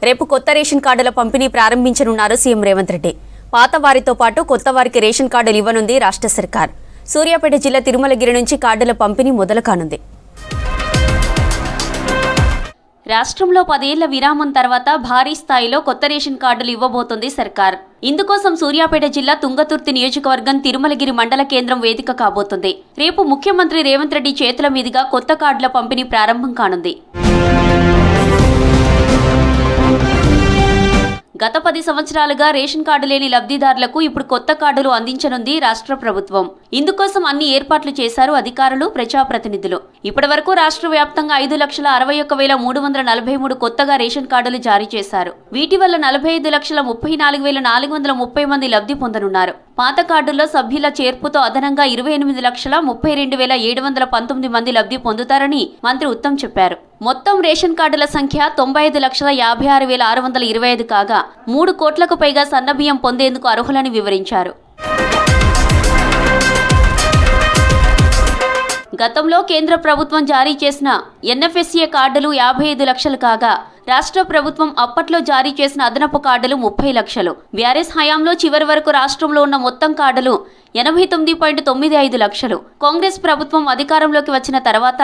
రేపు కొత్త రేషన్ కార్డుల పంపిణీ ప్రారంభించనున్నారు సీఎం రేవంత్ రెడ్డి. పాత వారితో పాటు కొత్త వారికి రేషన్ కార్డులు ఇవ్వనుంది రాష్ట్ర సర్కార్. సూర్యాపేట జిల్లా తిరుమలగిరి నుంచి కార్డుల పంపిణీ మొదలు కానుంది. రాష్ట్రంలో 10 ఏళ్ల విరామం తర్వాత భారీ స్థాయిలో కొత్త రేషన్ కార్డులు ఇవ్వబోతోంది సర్కార్. ఇందుకోసం సూర్యాపేట జిల్లా తుంగతుర్తి నియోజకవర్గం తిరుమలగిరి మండల కేంద్రం వేదిక కాబోతుంది. రేపు ముఖ్యమంత్రి రేవంత్ రెడ్డి చేతుల మీదుగా కొత్త కార్డుల పంపిణీ ప్రారంభం కానుంది. గత 10 సంవత్సరాలుగా రేషన్ కార్డు లేని లబ్ధిదారులకు ఇప్పుడు కొత్త కార్డులు అందించనుంది రాష్ట్ర ప్రభుత్వం. ఇందుకోసం అన్ని ఏర్పాట్లు చేశారు అధికారులు, ప్రజాప్రతినిధులు. ఇప్పటివరకు రాష్ట్ర వ్యాప్తంగా 5,61,343 కొత్తగా రేషన్ కార్డులు జారీ చేశారు. వీటి వల్ల 45,34,430 మంది లబ్ధి పొందనున్నారు. పాత కార్డుల్లో సభ్యుల చేర్పుతో అదనంగా 28,32,719 మంది లబ్ధి పొందుతారని మంత్రి ఉత్తమ్ చెప్పారు. మొత్తం రేషన్ కార్డుల సంఖ్య 95,56,625 కాగా 3 కోట్లకు పైగా సన్నబియ్యం పొందేందుకు అర్హులని వివరించారు. గతంలో కేంద్ర ప్రభుత్వం జారీ చేసిన ఎన్ఎఫ్ఎస్ఏ కార్డులు 55 లక్షలు కాగా రాష్ట్ర ప్రభుత్వం అప్పట్లో జారీ చేసిన అదనపు కార్డులు 30 లక్షలు. బీఆర్ఎస్ హయాంలో చివరి వరకు రాష్ట్రంలో ఉన్న మొత్తం కార్డులు 89.95 లక్షలు. కాంగ్రెస్ ప్రభుత్వం అధికారంలోకి వచ్చిన తర్వాత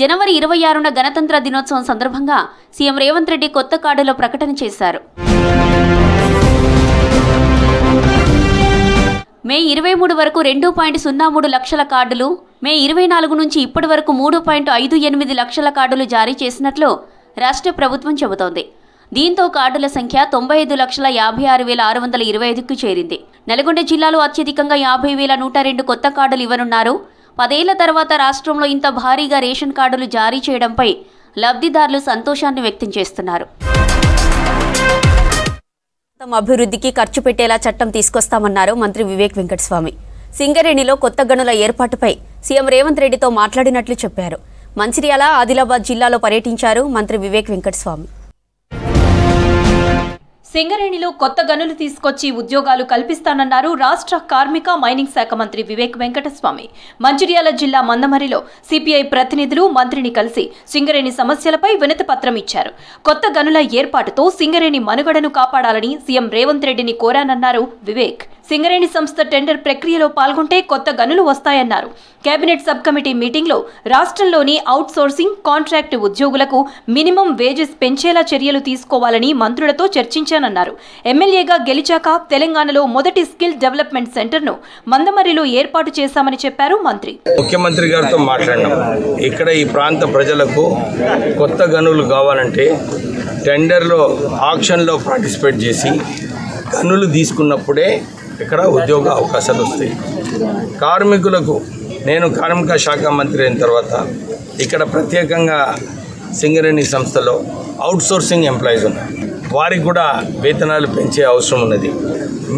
జనవరి 26న గణతంత్ర దినోత్సవం సందర్భంగా సీఎం రేవంత్ రెడ్డి కొత్త కార్డుల ప్రకటన చేశారు. మే 23 వరకు 2.03 లక్షల కార్డులు, మే 24 నుంచి ఇప్పటి వరకు 3.58 లక్షల కార్డులు జారీ చేసినట్లు రాష్ట్ర ప్రభుత్వం చెబుతోంది. దీంతో కార్డుల సంఖ్య 95,56,625కు చేరింది. నల్గొండ జిల్లాలో అత్యధికంగా 50,102 కొత్త కార్డులు ఇవ్వనున్నారు. 10 ఏళ్ల తర్వాత రాష్ట్రంలో ఇంత భారీగా రేషన్ కార్డులు జారీ చేయడంపై లబ్ధిదారులు సంతోషాన్ని వ్యక్తం చేస్తున్నారు. అభివృద్ధికి ఖర్చు పెట్టేలా చట్టం తీసుకొస్తామన్నారు మంత్రి వివేక్ వెంకటస్వామి. సింగరేణిలో కొత్త గనుల ఏర్పాటుపై సీఎం రేవంత్ రెడ్డితో మాట్లాడినట్లు చెప్పారు. మంచిర్యాల, ఆదిలాబాద్ జిల్లాలో పర్యటించారు మంత్రి వివేక్ వెంకటస్వామి. సింగరేణిలో కొత్త గనులు తీసుకొచ్చి ఉద్యోగాలు కల్పిస్తానన్నారు రాష్ట్ర కార్మిక మైనింగ్ శాఖ మంత్రి వివేక్ వెంకటస్వామి. మంచిర్యాల జిల్లా మందమరిలో సిపిఐ ప్రతినిధులు మంత్రిని కలిసి సింగరేణి సమస్యలపై వినతి పత్రం ఇచ్చారు. కొత్త గనుల ఏర్పాటుతో సింగరేణి మనుగడను కాపాడాలని సీఎం రేవంత్ రెడ్డిని కోరానన్నారు వివేక్. సింగరేణి సంస్థ టెండర్ ప్రక్రియలో పాల్గొంటే కొత్త గనులు వస్తాయన్నారు. కేబినెట్ సబ్ కమిటీ మీటింగ్లో రాష్ట్రంలోని అవుట్ సోర్సింగ్ కాంట్రాక్ట్ ఉద్యోగులకు మినిమం వేజెస్ పెంచేలా చర్యలు తీసుకోవాలని మంత్రులతో చర్చించానన్నారు. ఎమ్మెల్యేగా గెలిచాక తెలంగాణలో మొదటి స్కిల్ డెవలప్మెంట్ సెంటర్ను మందమర్రిలో ఏర్పాటు చేశామని చెప్పారు మంత్రి. ముఖ్యమంత్రి గారితో మాట్లాడినాం. ఇక్కడ ఈ ప్రాంత ప్రజలకు కొత్త గనులు కావాలంటే టెండర్లో ఆక్షన్లో పార్టిసిపేట్ చేసి గనులు తీసుకున్నప్పుడే ఇక్కడ ఉద్యోగ అవకాశాలు వస్తాయి. కార్మికులకు నేను కార్మిక శాఖ మంత్రి అయిన తర్వాత ఇక్కడ ప్రత్యేకంగా సింగరేణి సంస్థలో అవుట్సోర్సింగ్ ఎంప్లాయీస్ ఉన్నారు. వారికి కూడా వేతనాలు పెంచే అవసరం ఉన్నది.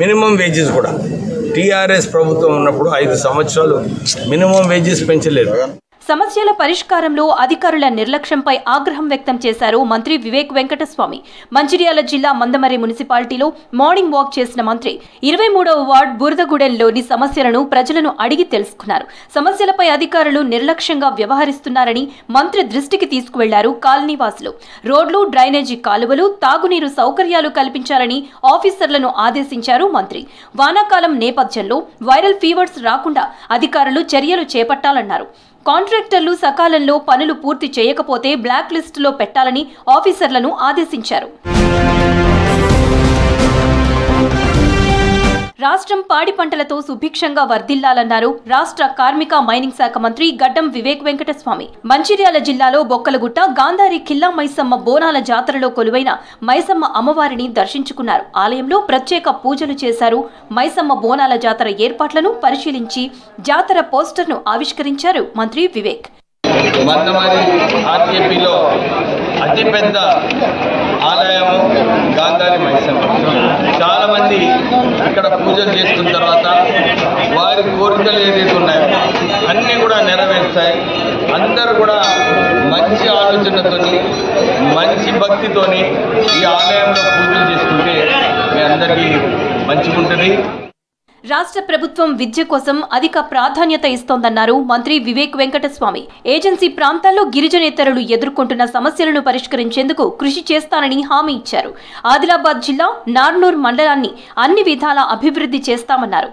మినిమం వేజెస్ కూడా టీఆర్ఎస్ ప్రభుత్వం ఉన్నప్పుడు 5 సంవత్సరాలు మినిమం వేజెస్ పెంచలేదు. సమస్యల పరిష్కారంలో అధికారుల నిర్లక్ష్యంపై ఆగ్రహం వ్యక్తం చేశారు మంత్రి వివేక్ వెంకటస్వామి. మంచిర్యాల జిల్లా మందమర్రి మున్సిపాలిటీలో మార్నింగ్ వాక్ చేసిన మంత్రి 23వ వార్డు బురదగూడెంలోని సమస్యలను ప్రజలను అడిగి తెలుసుకున్నారు. సమస్యలపై అధికారులు నిర్లక్ష్యంగా వ్యవహరిస్తున్నారని మంత్రి దృష్టికి తీసుకువెళ్లారు కాలనీవాసులు. రోడ్లు, డ్రైనేజీ కాలువలు, తాగునీరు సౌకర్యాలు కల్పించాలని ఆఫీసర్లను ఆదేశించారు మంత్రి. వానాకాలం నేపథ్యంలో వైరల్ ఫీవర్స్ రాకుండా అధికారులు చర్యలు చేపట్టాలన్నారు. కాంట్రాక్టర్లు సకాలంలో పనులు పూర్తి చేయకపోతే బ్లాక్ లిస్టులో పెట్టాలని ఆఫీసర్లను ఆదేశించారు. రాష్ట్రం పాడి పంటలతో సుభిక్షంగా వర్ధిల్లాలన్నారు రాష్ట్ర కార్మిక మైనింగ్ శాఖ మంత్రి గడ్డం వివేక్ వెంకటస్వామి. మంచిర్యాల జిల్లాలో బొక్కలగుట్ట గాంధారి ఖిల్లా మైసమ్మ బోనాల జాతరలో కొలువైన మైసమ్మ అమ్మవారిని దర్శించుకున్నారు. ఆలయంలో ప్రత్యేక పూజలు చేశారు. మైసమ్మ బోనాల జాతర ఏర్పాట్లను పరిశీలించి జాతర పోస్టర్ను ఆవిష్కరించారు మంత్రి వివేక్. మందమర్రి ఆర్కేపీలో అతిపెద్ద ఆలయము గాంధారి మైసమ్మ. చాలా మంది ఇక్కడ పూజలు చేసుకున్న తర్వాత వారి కోరికలు ఏదైతే ఉన్నాయో అన్నీ కూడా నెరవేర్చాయి. అందరూ కూడా మంచి ఆలోచనతోని మంచి భక్తితోని ఈ ఆలయంలో పూజలు చేసుకుంటే మీ అందరికీ మంచిగా ఉంటుంది. రాష్ట్ర ప్రభుత్వం విద్య కోసం అధిక ప్రాధాన్యత ఇస్తోందన్నారు మంత్రి వివేక్ వెంకటస్వామి. ఏజెన్సీ ప్రాంతాల్లో గిరిజనేతరులు ఎదుర్కొంటున్న సమస్యలను పరిష్కరించేందుకు కృషి చేస్తానని హామీ ఇచ్చారు. ఆదిలాబాద్ జిల్లా నార్నూర్ మండలాన్ని అన్ని విధాలా అభివృద్ధి చేస్తామన్నారు.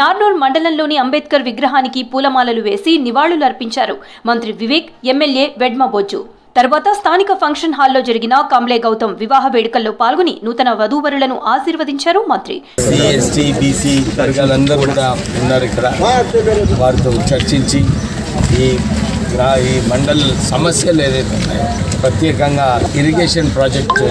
నార్నూర్ మండలంలోని అంబేద్కర్ విగ్రహానికి పూలమాలలు వేసి నివాళులర్పించారు మంత్రి వివేక్, ఎమ్మెల్యే వెడ్మ బొజ్జు. తర్వాత స్థానిక ఫంక్షన్ హాల్లో జరిగిన కమ్లే గౌతమ్ వివాహ వేడుకల్లో పాల్గొని నూతన వధూవరులను ఆశీర్వదించారు మంత్రి. ఎస్టీ, బీసీ వర్గాలందరూ కూడా ఉన్నారు ఇక్కడ. వారితో చర్చించి ఈ మండల్ సమస్యలు ఏదైతే ఉన్నాయో ప్రత్యేకంగా ఇరిగేషన్ ప్రాజెక్ట్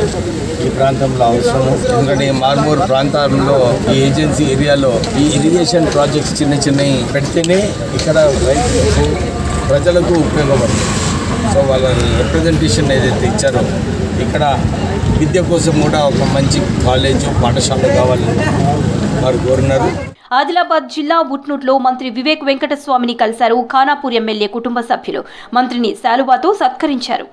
ఈ ప్రాంతంలో అవసరము. ఎందుకంటే మార్మూర్ ప్రాంతంలో ఈ ఏజెన్సీ ఏరియాలో ఈ ఇరిగేషన్ ప్రాజెక్ట్స్ చిన్నవి పెడితేనే ఇక్కడ రైతులకు ప్రజలకు ఉపయోగపడుతుంది. సో వాళ్ళ రిప్రజెంటేషన్ ఏదైతే ఇచ్చారో ఇక్కడ విద్య కోసం కూడా ఒక మంచి కాలేజు, పాఠశాల కావాలని వారు కోరినారు. ఆదిలాబాద్ జిల్లా ఉట్నూర్లో మంత్రి వివేక్ వెంకటస్వామిని కలిశారు ఖానాపూర్ ఎమ్మెల్యే కుటుంబ సభ్యులు. మంత్రిని శాలువాతో సత్కరించారు.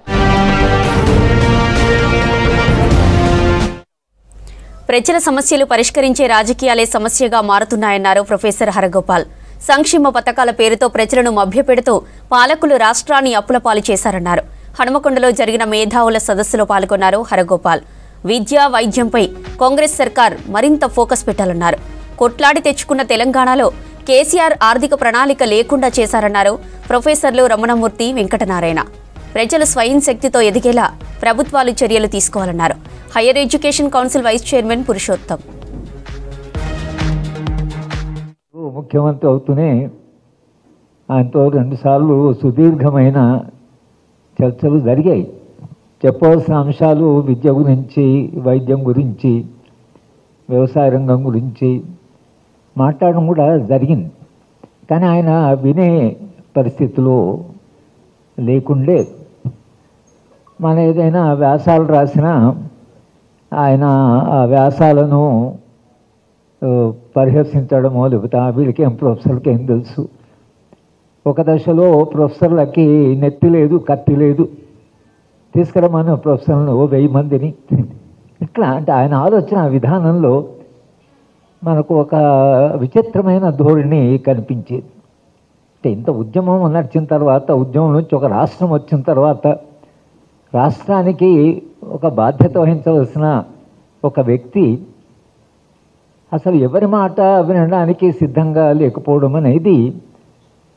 ప్రజల సమస్యలు పరిష్కరించే రాజకీయాలే సమస్యగా మారుతున్నాయన్నారు ప్రొఫెసర్ హరగోపాల్. సంక్షేమ పథకాల పేరుతో ప్రజలను మభ్యపెడుతూ పాలకులు రాష్ట్రాన్ని అప్పులపాలు చేశారన్నారు. హనుమకొండలో జరిగిన మేధావుల సదస్సులో పాల్గొన్నారు హరగోపాల్. విద్య, వైద్యంపై కాంగ్రెస్ సర్కార్ మరింత ఫోకస్ పెట్టాలన్నారు. కొట్లాడి తెచ్చుకున్న తెలంగాణలో కేసీఆర్ ఆర్థిక ప్రణాళిక లేకుండా చేశారన్నారు ప్రొఫెసర్లు రమణమూర్తి, వెంకటనారాయణ. ప్రజలు స్వయం శక్తితో ఎదిగేలా ప్రభుత్వాలు చర్యలు తీసుకోవాలన్నారు. Higher education council vice chairman Purushottam. ముఖ్యమంత్రి అవుతూనే ఆయనతో 2 సార్లు సుదీర్ఘమైన చర్చలు జరిగాయి. చెప్పవలసిన అంశాలు విద్య గురించి, వైద్యం గురించి, వ్యవసాయ రంగం గురించి మాట్లాడడం కూడా జరిగింది. కానీ ఆయన వినే పరిస్థితిలో లేకుండే. మన ఏదైనా వ్యాసాలు రాసినా ఆయన ఆ వ్యాసాలను పరిహసించడమో లేకపోతే వీళ్ళకి ప్రొఫెసర్కి ఏం తెలుసు, ఒక దశలో ప్రొఫెసర్లకి నెత్తి లేదు, కత్తి లేదు, తీసుకురమ్మని ప్రొఫెసర్లను 1000 మందిని ఇట్లా. అంటే ఆయన ఆలోచన విధానంలో మనకు ఒక విచిత్రమైన ధోరణి కనిపించేది. అంటే ఇంత ఉద్యమం నడిచిన తర్వాత, ఉద్యమం నుంచి ఒక రాష్ట్రం వచ్చిన తర్వాత రాష్ట్రానికి ఒక బాధ్యత వహించవలసిన ఒక వ్యక్తి అసలు ఎవరి మాట వినడానికి సిద్ధంగా లేకపోవడం అనేది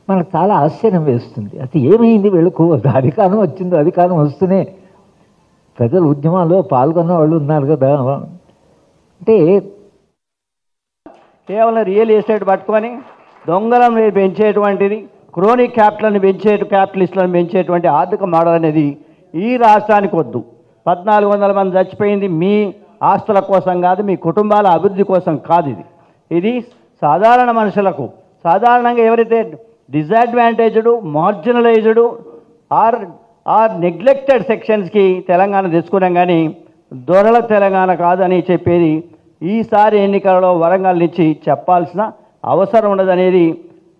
మనకు చాలా ఆశ్చర్యం వేస్తుంది. అసలు ఏమైంది వీళ్ళకు? అధికారం వచ్చిందో, అధికారం వస్తూనే ప్రజలు ఉద్యమాల్లో పాల్గొన్న వాళ్ళు ఉన్నారు కదా. అంటే కేవలం రియల్ ఎస్టేట్ పట్టుకొని దొంగలను పెంచేటువంటిది, క్రోనిక్ క్యాపిటలిస్టులను పెంచేటువంటి ఆర్థిక మోడల్ అనేది ఈ రాష్ట్రానికి వద్దు. 1400 మంది చచ్చిపోయింది మీ ఆస్తుల కోసం కాదు, మీ కుటుంబాల అభివృద్ధి కోసం కాదు. ఇది సాధారణ మనుషులకు, సాధారణంగా ఎవరైతే డిసడ్వాంటేజ్డ్, మార్జినలైజ్డ్ ఆర్ నెగ్లెక్టెడ్ సెక్షన్స్కి తెలంగాణ తెచ్చుకున్నాం. కానీ దొరల తెలంగాణ కాదని చెప్పేది ఈసారి ఎన్నికలలో వరంగల్ నుంచి చెప్పాల్సిన అవసరం ఉన్నదనేది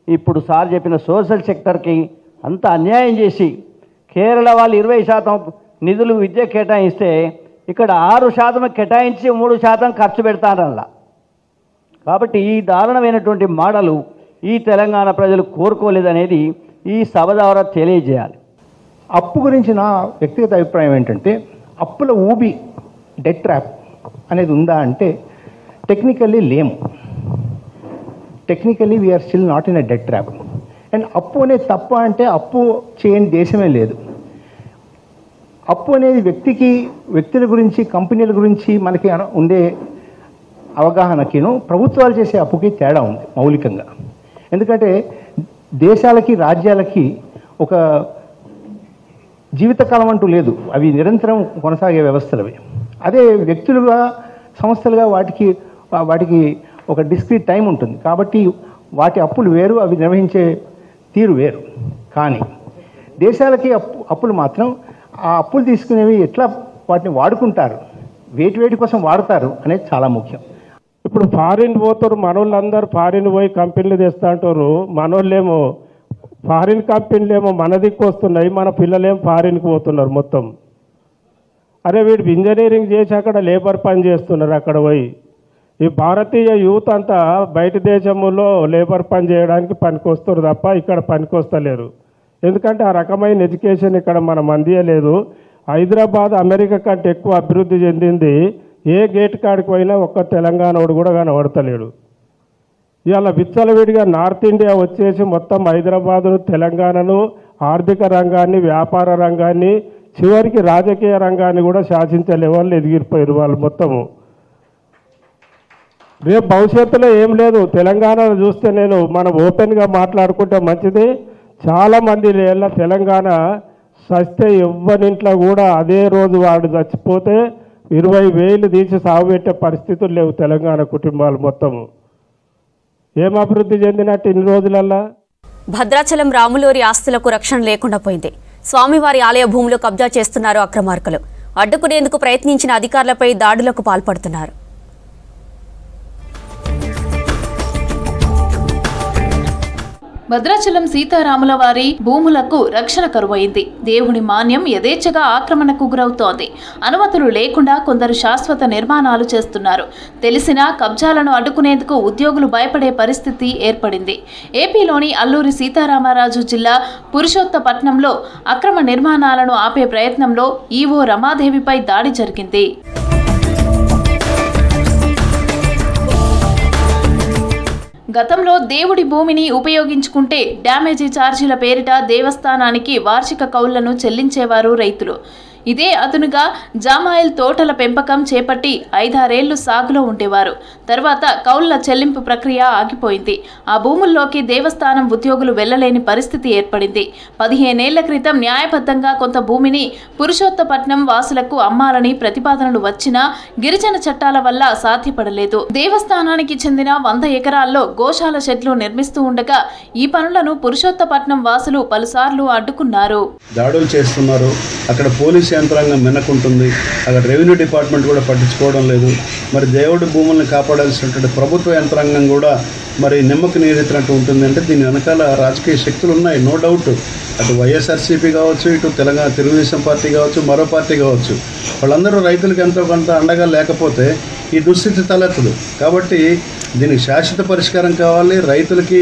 ఇప్పుడు సార్ చెప్పిన సోషల్ సెక్టర్కి అంత అన్యాయం చేసి కేరళ వాళ్ళు 20% నిధులు విద్య కేటాయిస్తే ఇక్కడ 6% కేటాయించి 3% ఖర్చు పెడతారల్లా. కాబట్టి ఈ దారుణమైనటువంటి మోడలు ఈ తెలంగాణ ప్రజలు కోరుకోలేదనేది ఈ సభ ద్వారా తెలియజేయాలి. అప్పు గురించి నా వ్యక్తిగత అభిప్రాయం ఏంటంటే, అప్పుల ఊబి, డెట్ ట్రాప్ అనేది ఉందా అంటే టెక్నికల్లీ లేము. Technically we are still not in a debt trap. And అప్పు అనేది తప్ప అంటే అప్పు చేయని దేశమే లేదు. అప్పు అనేది వ్యక్తుల గురించి, కంపెనీల గురించి మనకి ఉండే అవగాహనకిను ప్రభుత్వాలు చేసే అప్పుకి తేడా ఉంది మౌలికంగా. ఎందుకంటే దేశాలకి, రాజ్యాలకి ఒక జీవితకాలం అంటూ లేదు, అవి నిరంతరం కొనసాగే వ్యవస్థలవి. అదే వ్యక్తులుగా, సంస్థలుగా వాటికి ఒక డిస్క్రీట్ టైం ఉంటుంది. కాబట్టి వాటి అప్పులు వేరు, అవి నిర్వహించే తీరు వేరు. కానీ దేశాలకి అప్పులు మాత్రం ఆ అప్పులు తీసుకునేవి ఎట్లా వాటిని వాడుకుంటారు, వేటి కోసం వాడతారు అనేది చాలా ముఖ్యం. ఇప్పుడు ఫారిన్ పోతారు మనోళ్ళందరూ, ఫారిన్ పోయి కంపెనీలు తెస్తా అంటారు. మనోళ్ళేమో ఫారిన్ కంపెనీలేమో మన దిక్కు వస్తున్నాయి, మన పిల్లలేమో ఫారిన్కి పోతున్నారు మొత్తం. అరే వీడు ఇంజనీరింగ్ చేసి అక్కడ లేబర్ పని చేస్తున్నారు అక్కడ పోయి. ఈ భారతీయ యూత్ అంతా బయట దేశంలో లేబర్ పని చేయడానికి పనికొస్తారు తప్ప ఇక్కడ పనికొస్తలేరు. ఎందుకంటే ఆ రకమైన ఎడ్యుకేషన్ ఇక్కడ మనం అందియలేదు. హైదరాబాద్ అమెరికా కంటే ఎక్కువ అభివృద్ధి చెందింది. ఏ గేట్ కాడికి పోయినా ఒక్క తెలంగాణోడు కూడా కనబడతలేడు. ఇవాళ విచ్చలవిడిగా నార్త్ ఇండియా వచ్చేసి మొత్తం హైదరాబాదును, తెలంగాణను, ఆర్థిక రంగాన్ని, వ్యాపార రంగాన్ని, చివరికి రాజకీయ రంగాన్ని కూడా శాసించే లెవెల్లో ఎదిగిపోయారు వాళ్ళు మొత్తము. రేపు భవిష్యత్తులో ఏం లేదు. తెలంగాణను చూస్తే మనం ఓపెన్గా మాట్లాడుకుంటే మంచిది. చాలామంది తెలంగాణ సస్తే ఎవ్వరింట్లో కూడా అదే రోజు వాడు చచ్చిపోతే 20,000 తీసి సాగు పెట్టే పరిస్థితులు లేవు తెలంగాణ కుటుంబాలు మొత్తము. ఏం అభివృద్ధి చెందినట్టు ఇన్ని రోజులల్లా? భద్రాచలం రాములూరి ఆస్తులకు రక్షణ లేకుండా పోయింది. స్వామివారి ఆలయ భూములు కబ్జా చేస్తున్నారు అక్రమార్కులు. అడ్డుకునేందుకు ప్రయత్నించిన అధికారులపై దాడులకు పాల్పడుతున్నారు. భద్రాచలం సీతారాముల వారి భూములకు రక్షణ కరువైంది. దేవుని మాన్యం యథేచ్ఛగా ఆక్రమణకు గురవుతోంది. అనుమతులు లేకుండా కొందరు శాశ్వత నిర్మాణాలు చేస్తున్నారు. తెలిసినా కబ్జాలను అడ్డుకునేందుకు ఉద్యోగులు భయపడే పరిస్థితి ఏర్పడింది. ఏపీలోని అల్లూరి సీతారామరాజు జిల్లా పురుషోత్తపట్నంలో అక్రమ నిర్మాణాలను ఆపే ప్రయత్నంలో ఈవో రమాదేవిపై దాడి జరిగింది. గతంలో దేవుడి భూమిని ఉపయోగించుకుంటే డ్యామేజీ ఛార్జీల పేరిట దేవస్థానానికి వార్షిక కౌళ్లను చెల్లించేవారు రైతులు. ఇదే అదునుగా జామాయిల్ తోటల పెంపకం చేపట్టి 5-6 ఏళ్లు సాగులో ఉండేవారు. తర్వాత కౌళ్ల చెల్లింపు ప్రక్రియ ఆగిపోయింది. ఆ భూముల్లోకి దేవస్థానం ఉద్యోగులు వెళ్లలేని పరిస్థితి ఏర్పడింది. 15 ఏళ్ల క్రితం న్యాయబద్ధంగా కొంత భూమిని పురుషోత్తపట్నం వాసులకు అమ్మాలని ప్రతిపాదనలు వచ్చినా గిరిజన చట్టాల వల్ల సాధ్యపడలేదు. దేవస్థానానికి చెందిన 100 ఎకరాల్లో గోశాల షెడ్లు నిర్మిస్తూ ఉండగా ఈ పనులను పురుషోత్తపట్నం వాసులు పలుసార్లు అడ్డుకున్నారు. దాడులు చేస్తున్నారు. అక్కడ పోలీసు యంత్రాంగం వెనకుంటుంది. అక్కడ రెవెన్యూ డిపార్ట్మెంట్ కూడా పట్టించుకోవడం లేదు. మరి దేవుడి భూముల్ని కాపాడాల్సినటువంటి ప్రభుత్వ యంత్రాంగం కూడా మరి నిమ్మకు నీరెత్తినట్టు ఉంటుంది. అంటే దీని వెనకాల రాజకీయ శక్తులు ఉన్నాయి, నో డౌట్. అటు వైఎస్ఆర్సీపీ కావచ్చు, ఇటు తెలంగాణ తెలుగుదేశం పార్టీ కావచ్చు, మరో పార్టీ కావచ్చు, వాళ్ళందరూ రైతులకు ఎంతో కొంత అండగా లేకపోతే ఈ దుస్థితి తలెత్తదు. కాబట్టి దీనికి శాశ్వత పరిష్కారం కావాలి. రైతులకి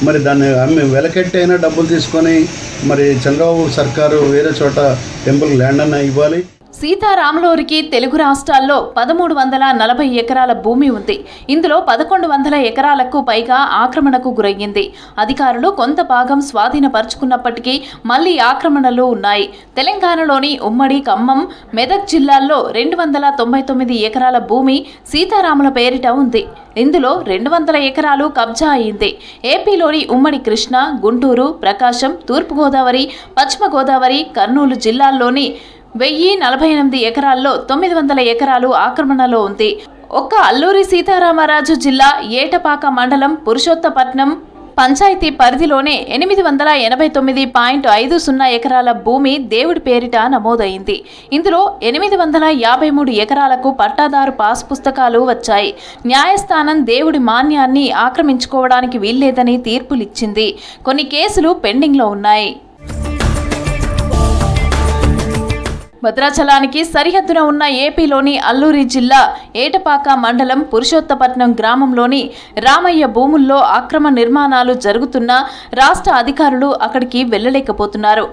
మరి దాన్ని అమ్మి వెలకెట్టి అయినా డబ్బులు తీసుకొని మరి చంద్రబాబు సర్కారు వేరే చోట టెంపుల్ ల్యాండ్ అన్న ఇవ్వాలి. సీతారాములూరికి తెలుగు రాష్ట్రాల్లో 1340 ఎకరాల భూమి ఉంది. ఇందులో 1100 ఎకరాలకు పైగా ఆక్రమణకు గురయ్యింది. అధికారులు కొంత భాగం స్వాధీనపరుచుకున్నప్పటికీ మళ్లీ ఆక్రమణలు ఉన్నాయి. తెలంగాణలోని ఉమ్మడి ఖమ్మం, మెదక్ జిల్లాల్లో 299 ఎకరాల భూమి సీతారాముల పేరిట ఉంది. ఇందులో 200 ఎకరాలు కబ్జా అయింది. ఏపీలోని ఉమ్మడి కృష్ణా, గుంటూరు, ప్రకాశం, తూర్పుగోదావరి, పశ్చిమ గోదావరి, కర్నూలు జిల్లాల్లోని 1048 ఎకరాల్లో 900 ఎకరాలు ఆక్రమణలో ఉంది. ఒక్క అల్లూరి సీతారామరాజు జిల్లా ఏటపాక మండలం పురుషోత్తపట్నం పంచాయతీ పరిధిలోనే 889.50 ఎకరాల భూమి దేవుడి పేరిట నమోదైంది. ఇందులో 853 ఎకరాలకు పట్టాదారు పాస్ పుస్తకాలు వచ్చాయి. న్యాయస్థానం దేవుడి మాన్యాన్ని ఆక్రమించుకోవడానికి వీల్లేదని తీర్పులిచ్చింది. కొన్ని కేసులు పెండింగ్లో ఉన్నాయి. భద్రాచలానికి సరిహద్దున ఉన్న ఏపీలోని అల్లూరి జిల్లా ఏటపాక మండలం పురుషోత్తపట్నం గ్రామంలోని రామయ్య భూముల్లో అక్రమ నిర్మాణాలు జరుగుతున్నా రాష్ట్ర అధికారులు అక్కడికి వెళ్లలేకపోతున్నారు.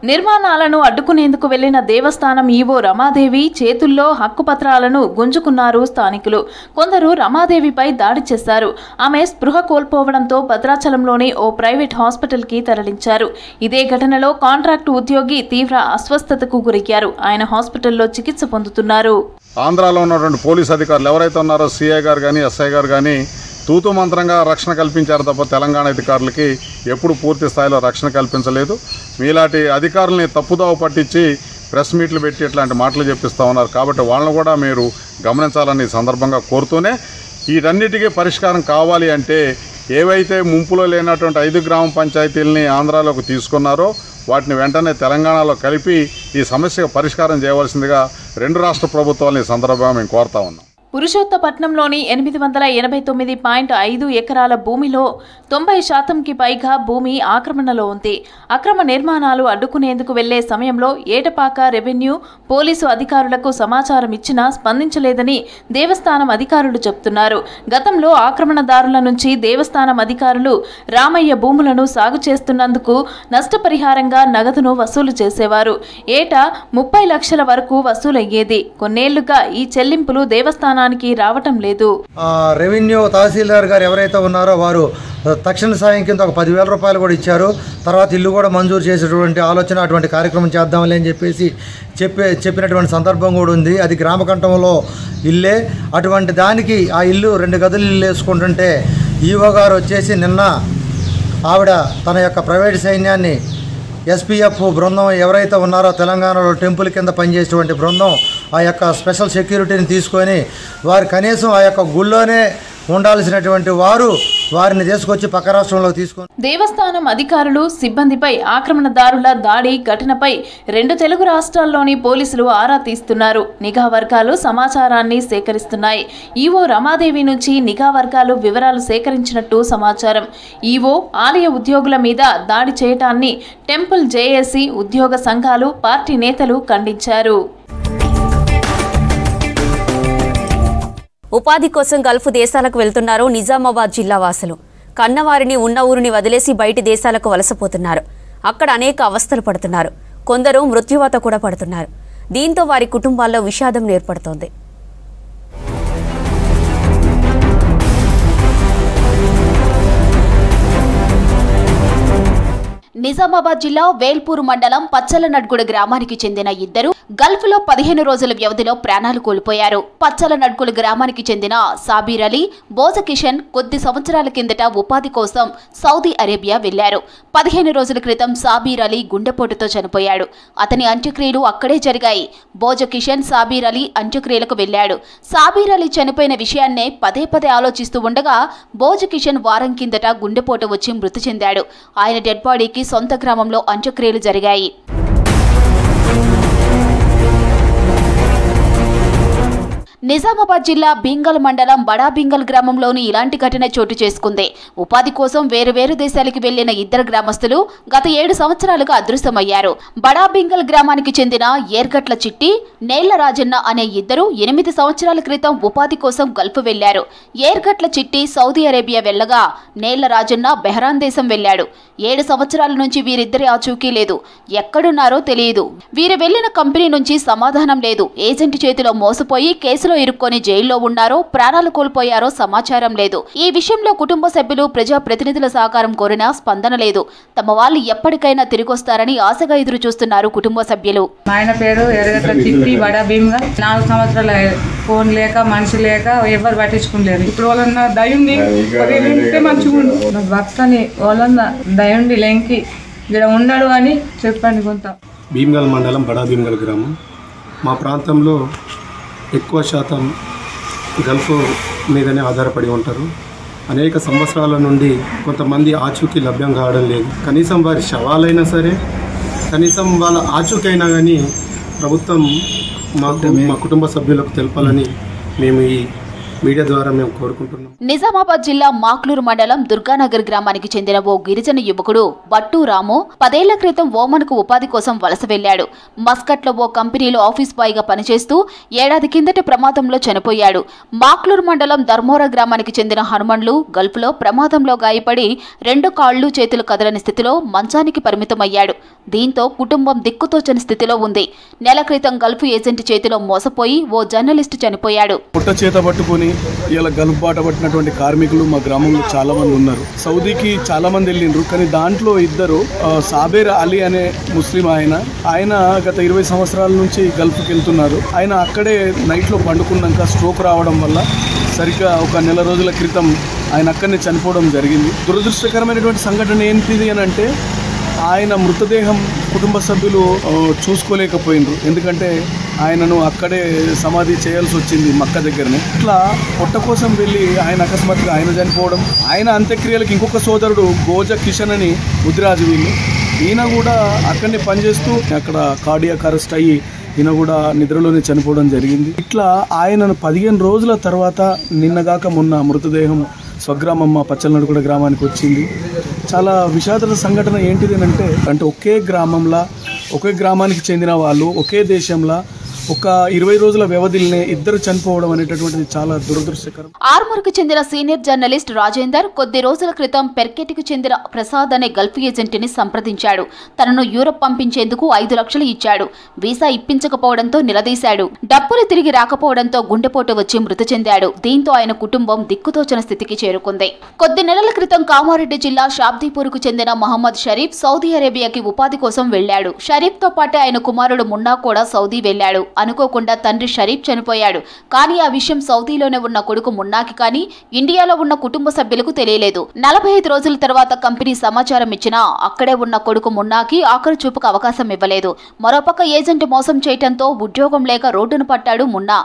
నిర్మాణాలను అడ్డుకునేందుకు వెళ్లిన దేవస్థానం ఈవో రమాదేవి చేతుల్లో హక్కుపత్రాలను గుంజుకున్నారు స్థానికులు. కొందరు రమాదేవిపై దాడి చేశారు. ఆమె స్పృహ కోల్పోవడంతో భద్రాచలంలోని ఓ ప్రైవేట్ హాస్పిటల్కి తరలించారు. ఇదే ఘటనలో కాంట్రాక్టు ఉద్యోగి తీవ్ర అస్వస్థతకు గురయ్యారు. ఆయన హాస్పిటల్లో చికిత్స పొందుతున్నారు. ఆంధ్రాలో ఉన్నటువంటి పోలీస్ అధికారులు ఎవరైతే ఉన్నారో సిఐ గారు కానీ ఎస్ఐ గారు కానీ తూతు మంత్రంగా రక్షణ కల్పించారు తప్ప తెలంగాణ అధికారులకి ఎప్పుడు పూర్తి స్థాయిలో రక్షణ కల్పించలేదు. మీలాంటి అధికారుల్ని తప్పుదోవ పట్టించి ప్రెస్ మీట్లు పెట్టి ఇట్లాంటి మాటలు చెప్పిస్తూ ఉన్నారు. కాబట్టి వాళ్ళని కూడా మీరు గమనించాలని సందర్భంగా కోరుతూనే వీటన్నిటికీ పరిష్కారం కావాలి అంటే ఏవైతే ముంపులో లేనటువంటి 5 గ్రామ పంచాయతీలని ఆంధ్రాలోకి తీసుకున్నారో వాటిని వెంటనే తెలంగాణలో కలిపి ఈ సమస్యకు పరిష్కారం చేయవలసిందిగా 2 రాష్ట్ర ప్రభుత్వాలని సందర్భంగా మేము కోరుతా ఉన్నాం. పురుషోత్తపట్నంలోని 889.5 ఎకరాల భూమిలో 90% పైగా భూమి ఆక్రమణలో ఉంది. అక్రమ నిర్మాణాలు అడ్డుకునేందుకు వెళ్లే సమయంలో ఏటపాక రెవెన్యూ, పోలీసు అధికారులకు సమాచారం ఇచ్చినా స్పందించలేదని దేవస్థానం అధికారులు చెబుతున్నారు. గతంలో ఆక్రమణదారుల నుంచి దేవస్థానం అధికారులు రామయ్య భూములను సాగు చేస్తున్నందుకు నష్టపరిహారంగా నగదును వసూలు చేసేవారు. ఏటా 30 లక్షల వరకు వసూలయ్యేది. కొన్నేళ్లుగా ఈ చెల్లింపులు దేవస్థానం రావటం లేదు. రెవెన్యూ తహసీల్దార్ గారు ఎవరైతే ఉన్నారో వారు తక్షణ సాయం కింద ఒక 10,000 రూపాయలు కూడా ఇచ్చారు. తర్వాత ఇల్లు కూడా మంజూరు చేసేటువంటి ఆలోచన, అటువంటి కార్యక్రమం చేద్దామని అని చెప్పేసి చెప్పినటువంటి సందర్భం కూడా ఉంది. అది గ్రామకంఠంలో ఇల్లే. అటువంటి దానికి ఆ ఇల్లు 2 గదులు ఇల్లు వేసుకుంటుంటే ఈవో గారు వచ్చేసి నిన్న ఆవిడ తన యొక్క ప్రైవేట్ సైన్యాన్ని ఎస్పీఎఫ్ బృందం ఎవరైతే ఉన్నారో తెలంగాణలో టెంపుల్ కింద పనిచేసేటువంటి బృందం ఆ యొక్క స్పెషల్ సెక్యూరిటీని తీసుకొని వారు కనీసం ఆ యొక్క గుళ్ళోనే ఉండాల్సినటువంటి వారిని తీసుకొచ్చి పక్క రాష్ట్రంలో తీసుకొని దేవస్థానం అధికారులు సిబ్బందిపై ఆక్రమణదారుల దాడి ఘటనపై 2 తెలుగు రాష్ట్రాల్లోని పోలీసులు ఆరా తీస్తున్నారు. నిఘా వర్గాలు సమాచారాన్ని సేకరిస్తున్నాయి. ఈవో రమాదేవి నుంచి నిఘా వర్గాలు వివరాలు సేకరించినట్టు సమాచారం. ఈవో, ఆలయ ఉద్యోగుల మీద దాడి చేయటాన్ని టెంపుల్ జేఏసీ, ఉద్యోగ సంఘాలు, పార్టీ నేతలు ఖండించారు. ఉపాధి కోసం గల్ఫ్ దేశాలకు వెళ్తున్నారు నిజామాబాద్ జిల్లా వాసులు. కన్నవారిని ఉన్న ఊరిని వదిలేసి బయటి దేశాలకు వలసపోతున్నారు. అక్కడ అనేక అవస్థలు పడుతున్నారు. కొందరు మృత్యువాత కూడా పడుతున్నారు. దీంతో వారి కుటుంబాల్లో విషాదం ఏర్పడుతోంది. నిజామాబాద్ జిల్లా వేల్పూర్ మండలం పచ్చలనడ్గుడ గ్రామానికి చెందిన ఇద్దరు గల్ఫ్లో 15 రోజుల వ్యవధిలో ప్రాణాలు కోల్పోయారు. పచ్చలనడ్గుల గ్రామానికి చెందిన సాబీర్ అలీ, బోజకిషన్ కొద్ది సంవత్సరాల కిందట ఉపాధి కోసం సౌదీ అరేబియా వెళ్లారు. 15 రోజుల క్రితం సాబీర్ అలీ గుండెపోటుతో చనిపోయాడు. అతని అంత్యక్రియలు అక్కడే జరిగాయి. బోజకిషన్ సాబీర్ అలీ అంత్యక్రియలకు వెళ్లాడు. సాబీర్ అలీ చనిపోయిన విషయాన్నే పదే ఆలోచిస్తూ ఉండగా బోజకిషన్ వారం కిందట గుండెపోటు వచ్చి మృతి చెందాడు. ఆయన డెడ్ బాడీకి సొంత గ్రామంలో అంత్యక్రియలు జరిగాయి. నిజామాబాద్ జిల్లా బీంగల్ మండలం బడా బీంగల్ గ్రామంలోని ఇలాంటి ఘటన చోటు చేసుకుంది. ఉపాధి కోసం వేరు దేశాలకు వెళ్లిన ఇద్దరు గ్రామస్తులు గత 7 సంవత్సరాలుగా అదృశ్యమయ్యారు. బడా బీంగల్ గ్రామానికి చెందిన ఏర్గట్ల చిట్టి, నేళ్ల రాజన్న అనే ఇద్దరు 8 సంవత్సరాల క్రితం ఉపాధి కోసం గల్ఫ్ వెళ్లారు. ఏర్గట్ల చిట్టి సౌదీ అరేబియా వెళ్లగా నేళ్ల రాజన్న బెహ్రాన్ దేశం వెళ్లాడు. 7 సంవత్సరాల నుంచి వీరిద్దరి ఆచూకీ లేదు. ఎక్కడున్నారో తెలియదు. వీరు వెళ్లిన కంపెనీ నుంచి సమాధానం లేదు. ఏజెంట్ చేతిలో మోసపోయి కేసులో ఇరుక్కొని జైల్లో ఉన్నారో, ప్రాణాలు కోల్పోయారో సమాచారం లేదు. ఈ విషయంలో కుటుంబ సభ్యులు ప్రజా ప్రతినిధుల సహకారం కోరినా స్పందన లేదు. తమ వాళ్ళు ఎప్పటికైనా తిరిగొస్తారని ఆశగా ఎదురు చూస్తున్నారు కుటుంబ సభ్యులు. ఆయన పేరు ఎర్రగట్ల చిట్టి, బడా భీమ్గా. 4 సంవత్సరాలు ఫోన్ లేక మనిషి లేక ఎవరు పట్టించుకోలేరు. ఇప్పుడు వాళ్ళన్న దయుండి మంచిగా భక్తని వాళ్ళన్న దయుండి లెంకి ఇక్కడ ఉన్నాడు అని చెప్పండి. కొంత భీమ్గల్ మండలం బడా భీమ్గల్ గ్రామం. మా ప్రాంతంలో ఎక్కువ శాతం గల్ఫ్ మీదనే ఆధారపడి ఉంటారు. అనేక సంవత్సరాల నుండి కొంతమంది ఆచూకీ లభ్యం కావడం లేదు. కనీసం వారి శవాలైనా సరే, కనీసం వాళ్ళ ఆచూకీ అయినా కానీ ప్రభుత్వం మా కుటుంబ సభ్యులకు తెలపాలని మేము ఈ మీడియా ద్వారా మేము కోరుకుంటున్నాం. నిజామాబాద్ జిల్లా మాక్లూరు మండలం దుర్గానగర్ గ్రామానికి చెందిన ఓ గిరిజన యువకుడు బట్టు రాము 10 ఏళ్ల క్రితం ఓమన్కు ఉపాధి కోసం వలస వెళ్లాడు. మస్కట్లో ఓ కంపెనీలో ఆఫీస్ బాయ్ గా పనిచేస్తూ ఏడాది కిందటి ప్రమాదంలో చనిపోయాడు. మాక్లూరు మండలం ధర్మోరా గ్రామానికి చెందిన హనుమండ్లు గల్ఫ్లో ప్రమాదంలో గాయపడి 2 కాళ్లు చేతులు కదలని స్థితిలో మంచానికి పరిమితమయ్యాడు. దీంతో కుటుంబం దిక్కుతోచని స్థితిలో ఉంది. నెల క్రితం గల్ఫ్ ఏజెంట్ చేతిలో మోసపోయి ఓ జర్నలిస్టు చనిపోయాడు. ఇలా గల్ఫ్ బాట పట్టినటువంటి కార్మికులు మా గ్రామంలో చాలా మంది ఉన్నారు. సౌదీకి చాలా మంది వెళ్ళిండ్రు. కానీ దాంట్లో ఇద్దరు సాబేర్ అలీ అనే ముస్లిం ఆయన గత 20 సంవత్సరాల నుంచి గల్ఫ్కి వెళ్తున్నారు. ఆయన అక్కడే నైట్లో పండుకున్నాక స్ట్రోక్ రావడం వల్ల సరిగ్గా ఒక నెల రోజుల క్రితం ఆయన అక్కడనే చనిపోవడం జరిగింది. దురదృష్టకరమైనటువంటి సంఘటన ఏంటిది అని అంటే ఆయన మృతదేహం కుటుంబ సభ్యులు చూసుకోలేకపోయినరు. ఎందుకంటే ఆయనను అక్కడే సమాధి చేయాల్సి వచ్చింది మక్క దగ్గరనే. ఇట్లా పొట్ట కోసం వెళ్ళి ఆయన అకస్మాత్తుగా ఆయన చనిపోవడం. ఆయన అంత్యక్రియలకు ఇంకొక సోదరుడు గోజ కిషన్ అని ముదిరాజు వీళ్ళు. ఈయన కూడా అక్కడనే పనిచేస్తూ అక్కడ కార్డియాక్ అరెస్ట్ అయ్యి ఈయన కూడా నిద్రలోనే చనిపోవడం జరిగింది. ఇట్లా ఆయనను 15 రోజుల తర్వాత నిన్నగాక మొన్న మృతదేహం స్వగ్రామం మా పచ్చలనడుగుడ గ్రామానికి వచ్చింది. చాలా విషాద సంఘటన ఏంటిది అంటే ఒకే గ్రామంలో ఒకే గ్రామానికి చెందిన వాళ్ళు ఒకే దేశంలో ఒక 20 రోజుల వ్యవధిలోనే ఇద్దరు చనిపోవడం అనేటటువంటిది చాలా దురదృష్టకరం. ఆర్మూర్కు చెందిన సీనియర్ జర్నలిస్ట్ రాజేందర్ కొద్ది రోజుల క్రితం పెర్కెట్కు చెందిన ప్రసాద్ అనే గల్ఫ్ ఏజెంట్ని సంప్రదించాడు. తనను యూరప్ పంపించేందుకు 5 లక్షలు ఇచ్చాడు. వీసా ఇప్పించకపోవడంతో నిలదీశాడు. డబ్బులు తిరిగి రాకపోవడంతో గుండెపోటు వచ్చి మృతి చెందాడు. దీంతో ఆయన కుటుంబం దిక్కుతోచన స్థితికి చేరుకుంది. కొద్ది నెలల క్రితం కామారెడ్డి జిల్లా షాబ్దీపూర్కు చెందిన మహమ్మద్ షరీఫ్ సౌదీ అరేబియాకి ఉపాధి కోసం వెళ్లాడు. షరీఫ్తో పాటు ఆయన కుమారుడు మున్నా కూడా సౌదీ వెళ్లాడు. అనుకోకుండా తండ్రి షరీఫ్ చనిపోయాడు. కానీ ఆ విషయం సౌదీలోనే ఉన్న కొడుకు మున్నాకి కానీ ఇండియాలో ఉన్న కుటుంబ సభ్యులకు తెలియలేదు. 45 రోజుల తర్వాత కంపెనీ సమాచారం ఇచ్చినా అక్కడే ఉన్న కొడుకు మున్నాకి ఆఖరి చూపుకు అవకాశం ఇవ్వలేదు. మరోపక్క ఏజెంట్ మోసం చేయడంతో ఉద్యోగం లేక రోడ్డును పట్టాడు మున్నా.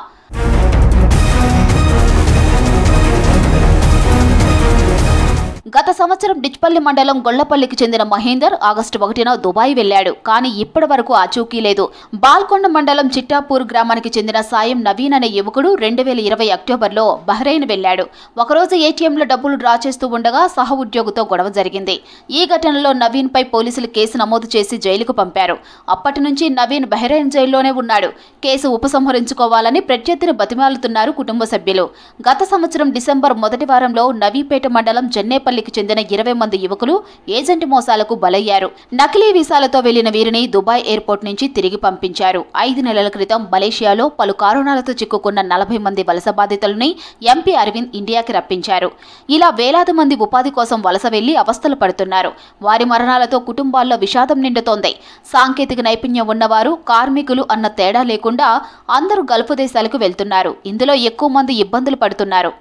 గత సంవత్సరం డిచ్పల్లి మండలం గొల్లపల్లికి చెందిన మహేందర్ ఆగస్టు 1న దుబాయ్ వెళ్లాడు. కానీ ఇప్పటి వరకు ఆచూకీ లేదు. బాల్కొండ మండలం చిట్టాపూర్ గ్రామానికి చెందిన సాయం నవీన్ అనే యువకుడు 2020 అక్టోబర్లో బహ్రెయిన్ వెళ్లాడు. ఒకరోజు ఏటీఎంలో డబ్బులు డ్రా చేస్తూ ఉండగా సహ ఉద్యోగితో గొడవ జరిగింది. ఈ ఘటనలో నవీన్ పై పోలీసులు కేసు నమోదు చేసి జైలుకు పంపారు. అప్పటి నుంచి నవీన్ బహ్రెయిన్ జైల్లోనే ఉన్నాడు. కేసు ఉపసంహరించుకోవాలని ప్రత్యర్థిని బతిమాలుతున్నారు కుటుంబ సభ్యులు. గత సంవత్సరం డిసెంబర్ మొదటి వారంలో నవీపేట మండలం జన్నేపల్లి చెందిన 20 మంది యువకులు ఏజెంట్ మోసాలకు బలయ్యారు. నకిలీ వీసాలతో వెళ్లిన వీరిని దుబాయ్ ఎయిర్పోర్ట్ నుంచి తిరిగి పంపించారు. 5 నెలల క్రితం మలేషియాలో పలు కారణాలతో చిక్కుకున్న 40 మంది వలస బాధితులని ఎంపీ అరవింద్ ఇండియాకి రప్పించారు. ఇలా వేలాది మంది ఉపాధి కోసం వలస వెళ్లి అవస్థలు పడుతున్నారు. వారి మరణాలతో కుటుంబాల్లో విషాదం నిండుతోంది. సాంకేతిక నైపుణ్యం ఉన్నవారు, కార్మికులు అన్న తేడా లేకుండా అందరూ గల్ఫ్ దేశాలకు వెళ్తున్నారు. ఇందులో ఎక్కువ మంది ఇబ్బందులు పడుతున్నారు.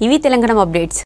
ఇవి తెలంగాణ అప్డేట్స్.